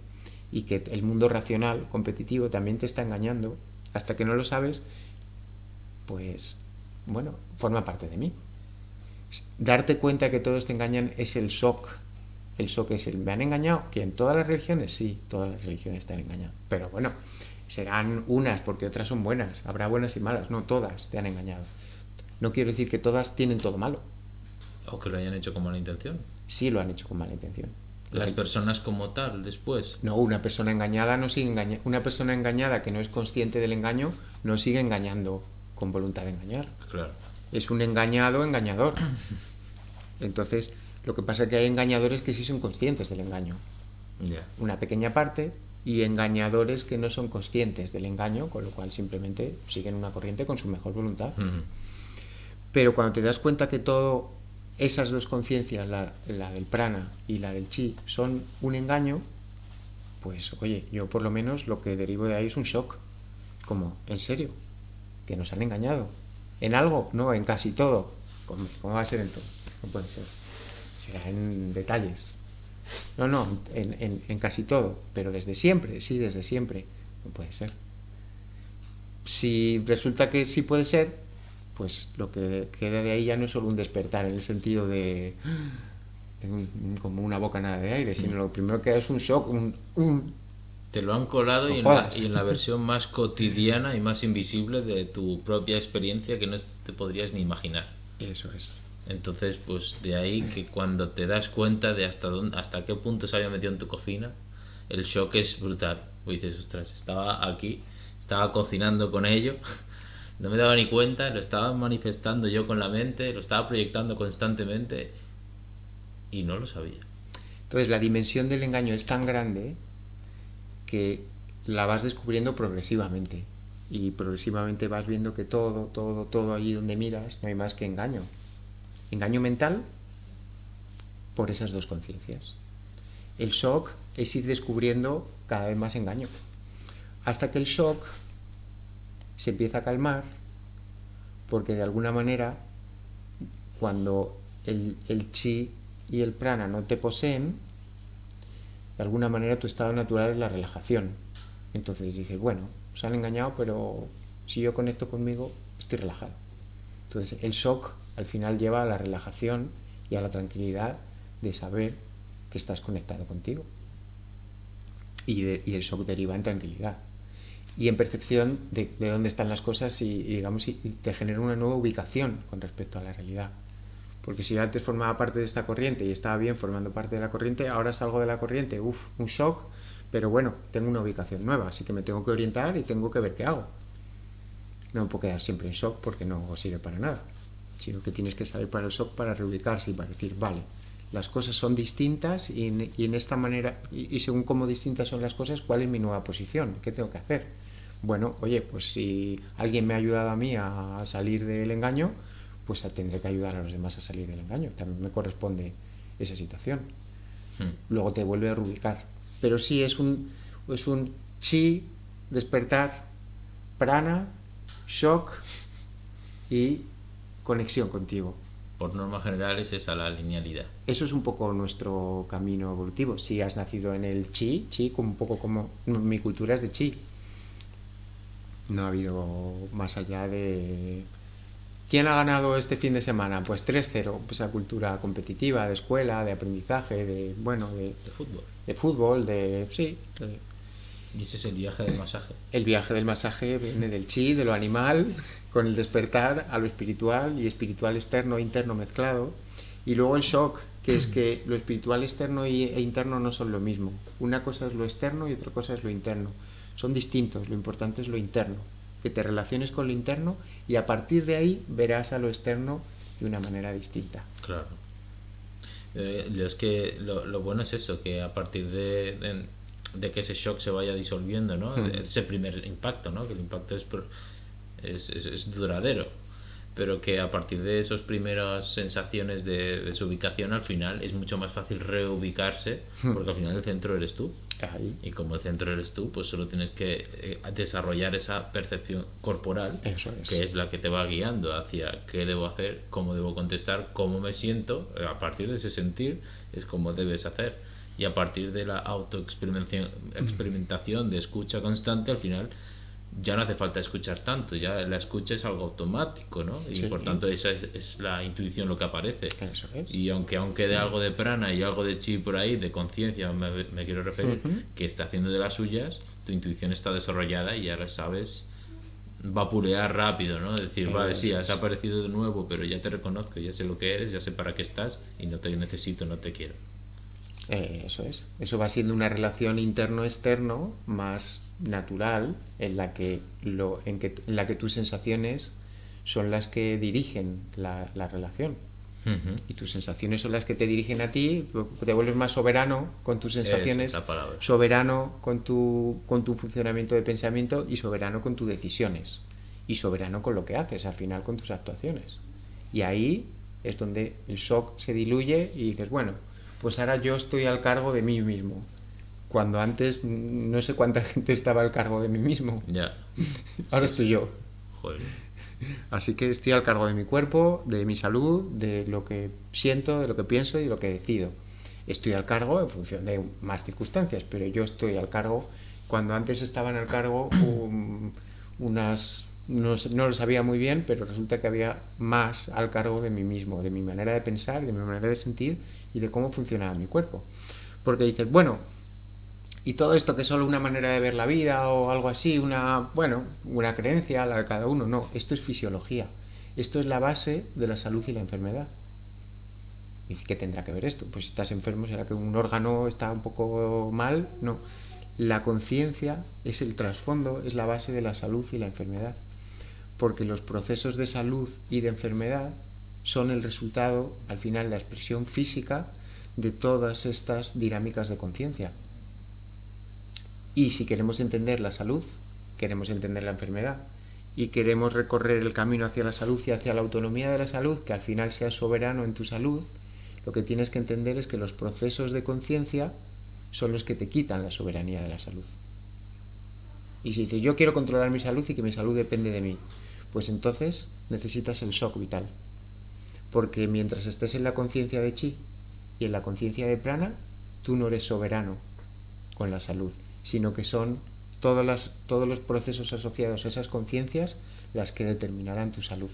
y que el mundo racional, competitivo, también te está engañando, hasta que no lo sabes, pues, bueno, forma parte de mí. Darte cuenta que todos te engañan es el shock. El shock es ¿me han engañado? ¿Que en todas las religiones? Sí, todas las religiones te han engañado. Pero bueno, serán unas porque otras son buenas. Habrá buenas y malas. No todas te han engañado. No quiero decir que todas tienen todo malo. O que lo hayan hecho con mala intención. Sí lo han hecho con mala intención. Las personas como tal, después. No, una persona engañada no sigue engañando. Una persona engañada que no es consciente del engaño no sigue engañando con voluntad de engañar. Claro. Es un engañado engañador. Entonces, lo que pasa es que hay engañadores que sí son conscientes del engaño. Yeah. Una pequeña parte, y engañadores que no son conscientes del engaño, con lo cual simplemente siguen una corriente con su mejor voluntad. Pero cuando te das cuenta que todo esas dos conciencias, la del prana y la del chi, son un engaño, pues oye, yo por lo menos lo que derivo de ahí es un shock. Como, ¿en serio? ¿Que nos han engañado? ¿En algo? No, en casi todo. ¿Cómo va a ser en todo? No puede ser. Será en detalles. No, en casi todo. Pero desde siempre, sí, desde siempre. No puede ser. Si resulta que sí puede ser, pues lo que queda de ahí ya no es solo un despertar en el sentido de como una bocanada de aire, sino lo primero que da es un shock, te lo han colado y en la versión más cotidiana y más invisible de tu propia experiencia que no te podrías ni imaginar. Eso es. Entonces, pues de ahí que cuando te das cuenta de hasta qué punto se había metido en tu cocina, el shock es brutal. Pues dices, ostras, estaba estaba cocinando con ello, no me daba ni cuenta, lo estaba manifestando yo con la mente, lo estaba proyectando constantemente y no lo sabía. Entonces la dimensión del engaño es tan grande que la vas descubriendo progresivamente. Y progresivamente vas viendo que todo allí donde miras no hay más que engaño. Engaño mental por esas dos conciencias. El shock es ir descubriendo cada vez más engaño. Hasta que el shock se empieza a calmar, porque de alguna manera, cuando el chi y el prana no te poseen, de alguna manera tu estado natural es la relajación. Entonces dices, bueno, se han engañado, pero si yo conecto conmigo, estoy relajado. Entonces el shock al final lleva a la relajación y a la tranquilidad de saber que estás conectado contigo. Y el shock deriva en tranquilidad y en percepción de dónde están las cosas y digamos, y te genera una nueva ubicación con respecto a la realidad. Porque si yo antes formaba parte de esta corriente y estaba bien formando parte de la corriente, ahora salgo de la corriente, un shock, pero bueno, tengo una ubicación nueva, así que me tengo que orientar y tengo que ver qué hago. No me puedo quedar siempre en shock porque no sirve para nada, sino que tienes que saber para el shock para reubicarse y para decir, vale, las cosas son distintas y en esta manera, y según cómo distintas son las cosas, ¿cuál es mi nueva posición? ¿Qué tengo que hacer? Bueno, oye, pues si alguien me ha ayudado a mí a salir del engaño, pues tendré que ayudar a los demás a salir del engaño. También me corresponde esa situación. Luego te vuelve a reubicar. Pero sí es un chi, despertar, prana, shock y conexión contigo. Por norma general es esa la linealidad. Eso es un poco nuestro camino evolutivo. Si has nacido en el chi, un poco como mi cultura es de chi. No ha habido más allá de... ¿Quién ha ganado este fin de semana? Pues 3-0. Pues esa cultura competitiva, de escuela, de aprendizaje, de fútbol. De fútbol, sí. Y ese es el viaje del masaje. El viaje del masaje viene del chi, de lo animal, con el despertar a lo espiritual y espiritual externo e interno mezclado. Y luego el shock, que es que lo espiritual externo e interno no son lo mismo. Una cosa es lo externo y otra cosa es lo interno. Son distintos, lo importante es lo interno. Que te relaciones con lo interno y a partir de ahí verás a lo externo de una manera distinta. Claro. Es que lo bueno es eso, que a partir de que ese shock se vaya disolviendo, ¿no? Ese primer impacto, ¿no? Que el impacto es duradero, pero que a partir de esas primeras sensaciones de desubicación, al final es mucho más fácil reubicarse, porque al final el centro eres tú. Ahí. Y como el centro eres tú, pues solo tienes que desarrollar esa percepción corporal, que es la que te va guiando hacia qué debo hacer, cómo debo contestar, cómo me siento. A partir de ese sentir es como debes hacer. Y a partir de la autoexperimentación de escucha constante, al final ya no hace falta escuchar tanto, ya la escucha es algo automático, ¿no? Y por tanto esa es la intuición lo que aparece. Eso es. Y aunque quede algo de prana y algo de chi por ahí, de conciencia me quiero referir, que está haciendo de las suyas, tu intuición está desarrollada y ya la sabes vapulear rápido, ¿no? Decir, vale, sí, has aparecido de nuevo, pero ya te reconozco, ya sé lo que eres, ya sé para qué estás y no te necesito, no te quiero. Eso es. Eso va siendo una relación interno-externo más natural en la que tus sensaciones son las que dirigen la relación. Y tus sensaciones son las que te dirigen a ti, te vuelves más soberano con tus sensaciones, soberano con tu funcionamiento de pensamiento y soberano con tus decisiones y soberano con lo que haces, al final con tus actuaciones. Y ahí es donde el shock se diluye y dices, bueno, pues ahora yo estoy al cargo de mí mismo. Cuando antes no sé cuánta gente estaba al cargo de mí mismo. Ya. Ahora estoy yo. Joder. Así que estoy al cargo de mi cuerpo, de mi salud, de lo que siento, de lo que pienso y de lo que decido. Estoy al cargo en función de más circunstancias, pero yo estoy al cargo. Cuando antes estaban al cargo no lo sabía muy bien, pero resulta que había más al cargo de mí mismo, de mi manera de pensar, de mi manera de sentir y de cómo funcionaba mi cuerpo. Porque dices, bueno, y todo esto que es solo una manera de ver la vida o algo así, una creencia, la de cada uno, no, esto es fisiología. Esto es la base de la salud y la enfermedad. ¿Y qué tendrá que ver esto? Pues si estás enfermo, ¿será que un órgano está un poco mal? No. La conciencia es el trasfondo, es la base de la salud y la enfermedad, porque los procesos de salud y de enfermedad son el resultado, al final, la expresión física de todas estas dinámicas de conciencia. Y si queremos entender la salud, queremos entender la enfermedad, y queremos recorrer el camino hacia la salud y hacia la autonomía de la salud, que al final seas soberano en tu salud, lo que tienes que entender es que los procesos de conciencia son los que te quitan la soberanía de la salud. Y si dices, yo quiero controlar mi salud y que mi salud depende de mí, pues entonces necesitas el shock vital. Porque mientras estés en la conciencia de chi y en la conciencia de prana, tú no eres soberano con la salud, sino que son todos los procesos asociados a esas conciencias las que determinarán tu salud.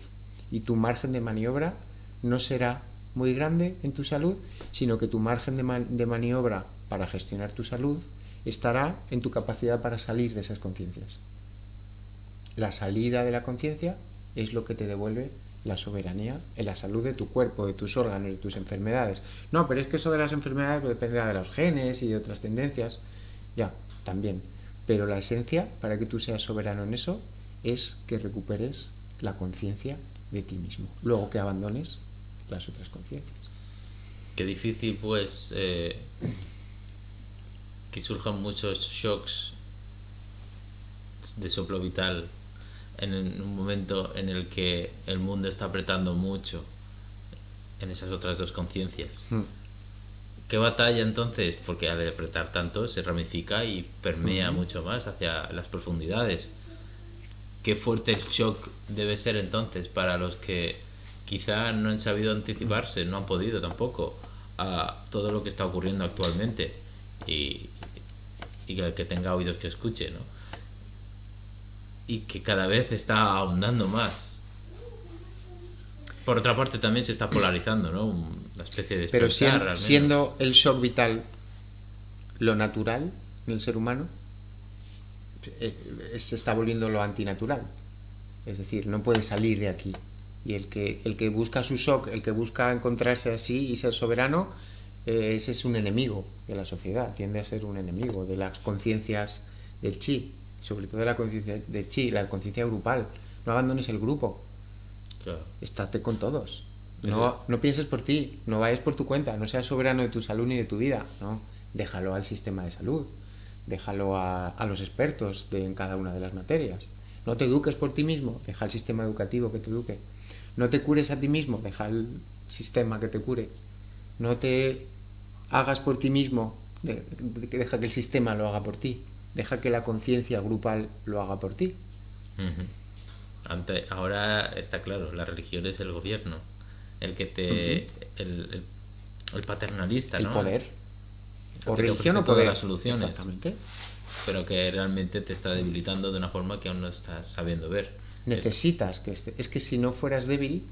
Y tu margen de maniobra no será muy grande en tu salud, sino que tu margen de maniobra para gestionar tu salud estará en tu capacidad para salir de esas conciencias. La salida de la conciencia es lo que te devuelve la soberanía en la salud de tu cuerpo, de tus órganos, de tus enfermedades. No, pero es que eso de las enfermedades depende de los genes y de otras tendencias. Ya, también. Pero la esencia, para que tú seas soberano en eso, es que recuperes la conciencia de ti mismo. Luego que abandones las otras conciencias. Qué difícil, pues, que surjan muchos shocks de soplo vital en un momento en el que el mundo está apretando mucho en esas otras dos conciencias. ¿Qué batalla entonces? Porque al apretar tanto se ramifica y permea mucho más hacia las profundidades. ¿Qué fuerte shock debe ser entonces para los que quizá no han sabido anticiparse, no han podido tampoco, a todo lo que está ocurriendo actualmente? Y el que tenga oídos que escuche, ¿no? Y que cada vez está ahondando más. Por otra parte también se está polarizando, ¿no? Una especie de despertar. Pero siendo el shock vital lo natural en el ser humano, se está volviendo lo antinatural. Es decir, no puede salir de aquí. Y el que busca su shock, el que busca encontrarse así y ser soberano, ese es un enemigo de la sociedad, tiende a ser un enemigo de las conciencias del chi, sobre todo de la conciencia del chi, la conciencia grupal. No abandones el grupo. Claro. Estate con todos. No pienses por ti, no vayas por tu cuenta, no seas soberano de tu salud ni de tu vida. No, déjalo al sistema de salud, déjalo a los expertos en cada una de las materias. No te eduques por ti mismo, deja al sistema educativo que te eduque. No te cures a ti mismo, deja al sistema que te cure. No te hagas por ti mismo, deja que el sistema lo haga por ti. Deja que la conciencia grupal lo haga por ti. Ahora está claro, la religión es el gobierno, el que te... el paternalista, ¿no? El poder. O religión o poder. Las soluciones. Exactamente. Pero que realmente te está debilitando de una forma que aún no estás sabiendo ver. Necesitas que es que si no fueras débil,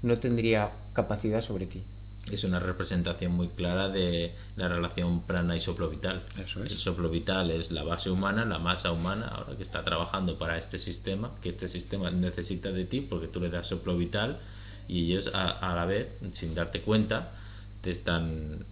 no tendría capacidad sobre ti. Es una representación muy clara de la relación prana y soplo vital. Eso es. El soplo vital es la base humana, la masa humana, ahora que está trabajando para este sistema, que este sistema necesita de ti porque tú le das soplo vital y ellos a la vez, sin darte cuenta, te están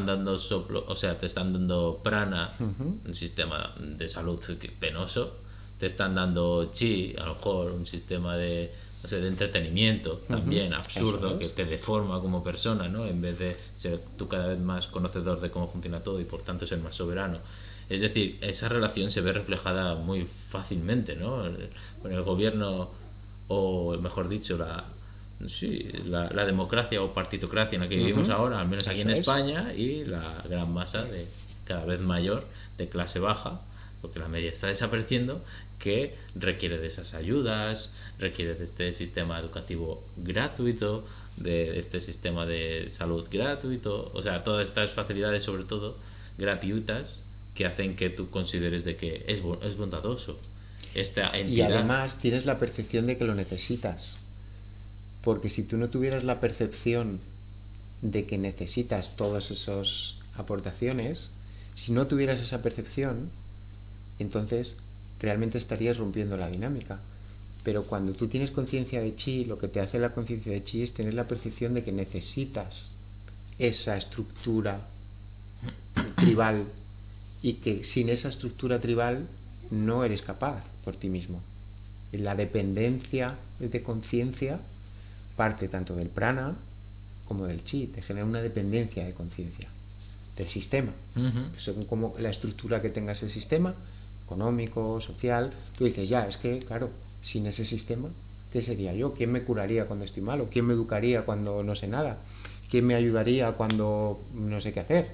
dando soplo, o sea, te están dando prana, un sistema de salud penoso, te están dando chi, a lo mejor un sistema de, no sé, de entretenimiento también absurdo, que te deforma como persona, ¿no? En vez de ser tú cada vez más conocedor de cómo funciona todo y por tanto ser más soberano. Es decir, esa relación se ve reflejada muy fácilmente, ¿no? Con el gobierno, o mejor dicho, la democracia o partitocracia en la que vivimos ahora, al menos aquí en España, y la gran masa de cada vez mayor de clase baja, porque la media está desapareciendo, que requiere de esas ayudas, requiere de este sistema educativo gratuito, de este sistema de salud gratuito, o sea, todas estas facilidades, sobre todo gratuitas, que hacen que tú consideres de que es bondadoso esta entidad. Y además tienes la percepción de que lo necesitas, porque si tú no tuvieras la percepción de que necesitas todas esas aportaciones, si no tuvieras esa percepción, entonces realmente estarías rompiendo la dinámica. Pero cuando tú tienes conciencia de chi, lo que te hace la conciencia de chi es tener la percepción de que necesitas esa estructura tribal y que sin esa estructura tribal no eres capaz por ti mismo. La dependencia de conciencia parte tanto del prana como del chi, te genera una dependencia de conciencia del sistema. Según como la estructura que tengas el sistema, económico, social, tú dices, ya, es que, claro, sin ese sistema, ¿qué sería yo? ¿Quién me curaría cuando estoy malo? ¿Quién me educaría cuando no sé nada? ¿Quién me ayudaría cuando no sé qué hacer?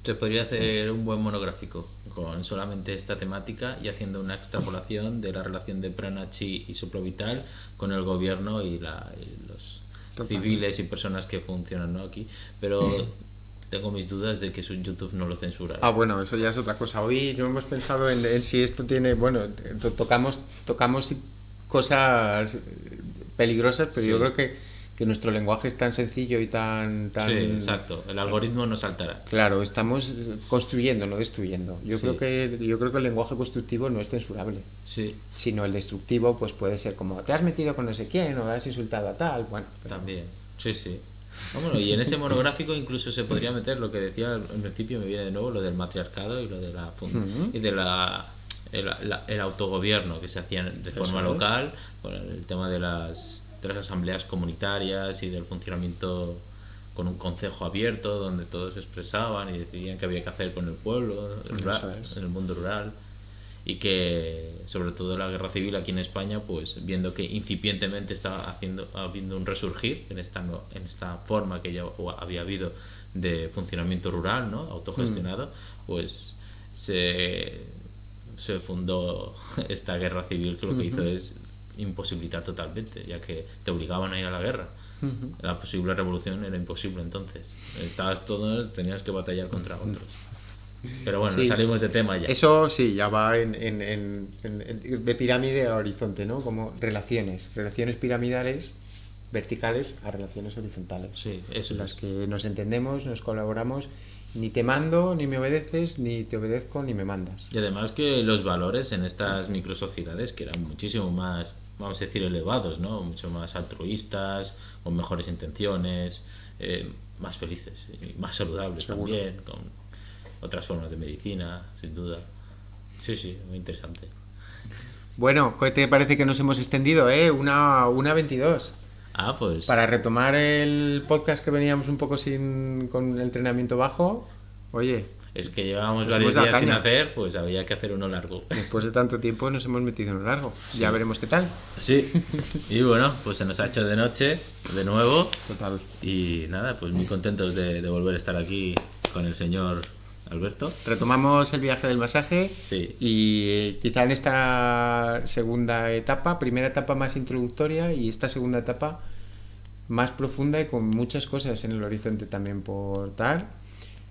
Se podría hacer un buen monográfico con solamente esta temática y haciendo una extrapolación de la relación de prana, chi y soplo vital con el gobierno y los civiles y personas que funcionan, ¿no? Aquí. Pero tengo mis dudas de que su YouTube no lo censurará. Ah, bueno, eso ya es otra cosa. Hoy no hemos pensado en si esto tiene, bueno, tocamos cosas peligrosas, pero Sí. yo creo que nuestro lenguaje es tan sencillo y tan... Sí, exacto. El algoritmo no saltará. Claro, estamos construyendo, no destruyendo. Yo Sí. creo que el lenguaje constructivo no es censurable, Sí, sino el destructivo, pues puede ser como te has metido con no sé quién o has insultado a tal, bueno. Pero... también. Sí, sí. Ah, bueno, y en ese monográfico incluso se podría meter lo que decía al principio, me viene de nuevo, lo del matriarcado y lo de y de el autogobierno que se hacía de forma Eso es. local, con el tema de las asambleas comunitarias y del funcionamiento con un concejo abierto donde todos se expresaban y decidían qué había que hacer con el pueblo, Eso es. en el mundo rural. Y que sobre todo la guerra civil aquí en España, pues viendo que incipientemente estaba habiendo un resurgir en esta forma que ya había habido de funcionamiento rural, ¿no? Autogestionado, pues se fundó esta guerra civil que lo que hizo es imposibilitar totalmente, ya que te obligaban a ir a la guerra. La posible revolución era imposible entonces. Tenías que batallar contra otros. Pero bueno, Sí. nos salimos de tema ya. Eso sí, ya va de pirámide a horizonte, ¿no? Como relaciones piramidales, verticales a relaciones horizontales. Sí, eso en las es. que nos entendemos, nos colaboramos, ni te mando, ni me obedeces, ni te obedezco, ni me mandas. Y además que los valores en estas microsociedades que eran muchísimo más, vamos a decir, elevados, ¿no? Mucho más altruistas, con mejores intenciones, más felices y más saludables Seguro. también, con otras formas de medicina, sin duda. Sí, sí, muy interesante. Bueno, ¿qué te parece que nos hemos extendido, una 22? Ah, pues Para retomar el podcast que veníamos un poco con el entrenamiento bajo, oye, es que llevábamos Pues varios hemos dado días sin caña. hacer, pues había que hacer uno largo. después de tanto tiempo nos hemos metido en un largo. Ya veremos qué tal. Sí, y bueno, pues se nos ha hecho de noche de nuevo. Total. Y nada, pues muy contentos de volver a estar aquí con el señor Alberto. Retomamos el viaje del masaje Sí. y quizá en esta segunda etapa, primera etapa más introductoria y esta segunda etapa más profunda y con muchas cosas en el horizonte también por dar.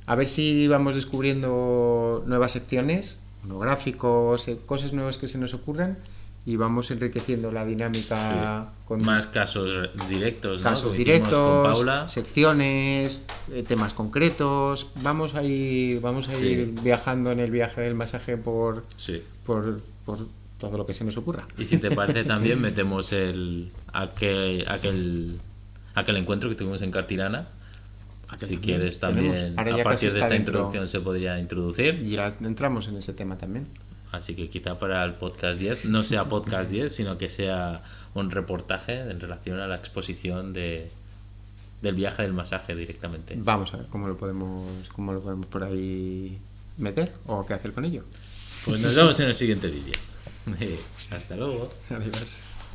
A ver si vamos descubriendo nuevas secciones, monográficos, cosas nuevas que se nos ocurran y vamos enriqueciendo la dinámica con Más casos directos, ¿no? casos Como hicimos con directos, Paula. secciones, temas concretos. Vamos a ir Sí. ir viajando en el viaje del masaje por Sí. todo lo que se nos ocurra. Y si te parece también metemos aquel encuentro que tuvimos en Cartirana. Si quieres Tenemos. también, Ahora ya a casi partir de está esta dentro. introducción se podría introducir. Y ya entramos en ese tema también. Así que quizá para el podcast 10 no sea podcast 10, sino que sea un reportaje en relación a la exposición del viaje del masaje directamente. Vamos a ver cómo lo podemos por ahí meter o qué hacer con ello. Pues nos vemos en el siguiente vídeo. Hasta luego. Adiós.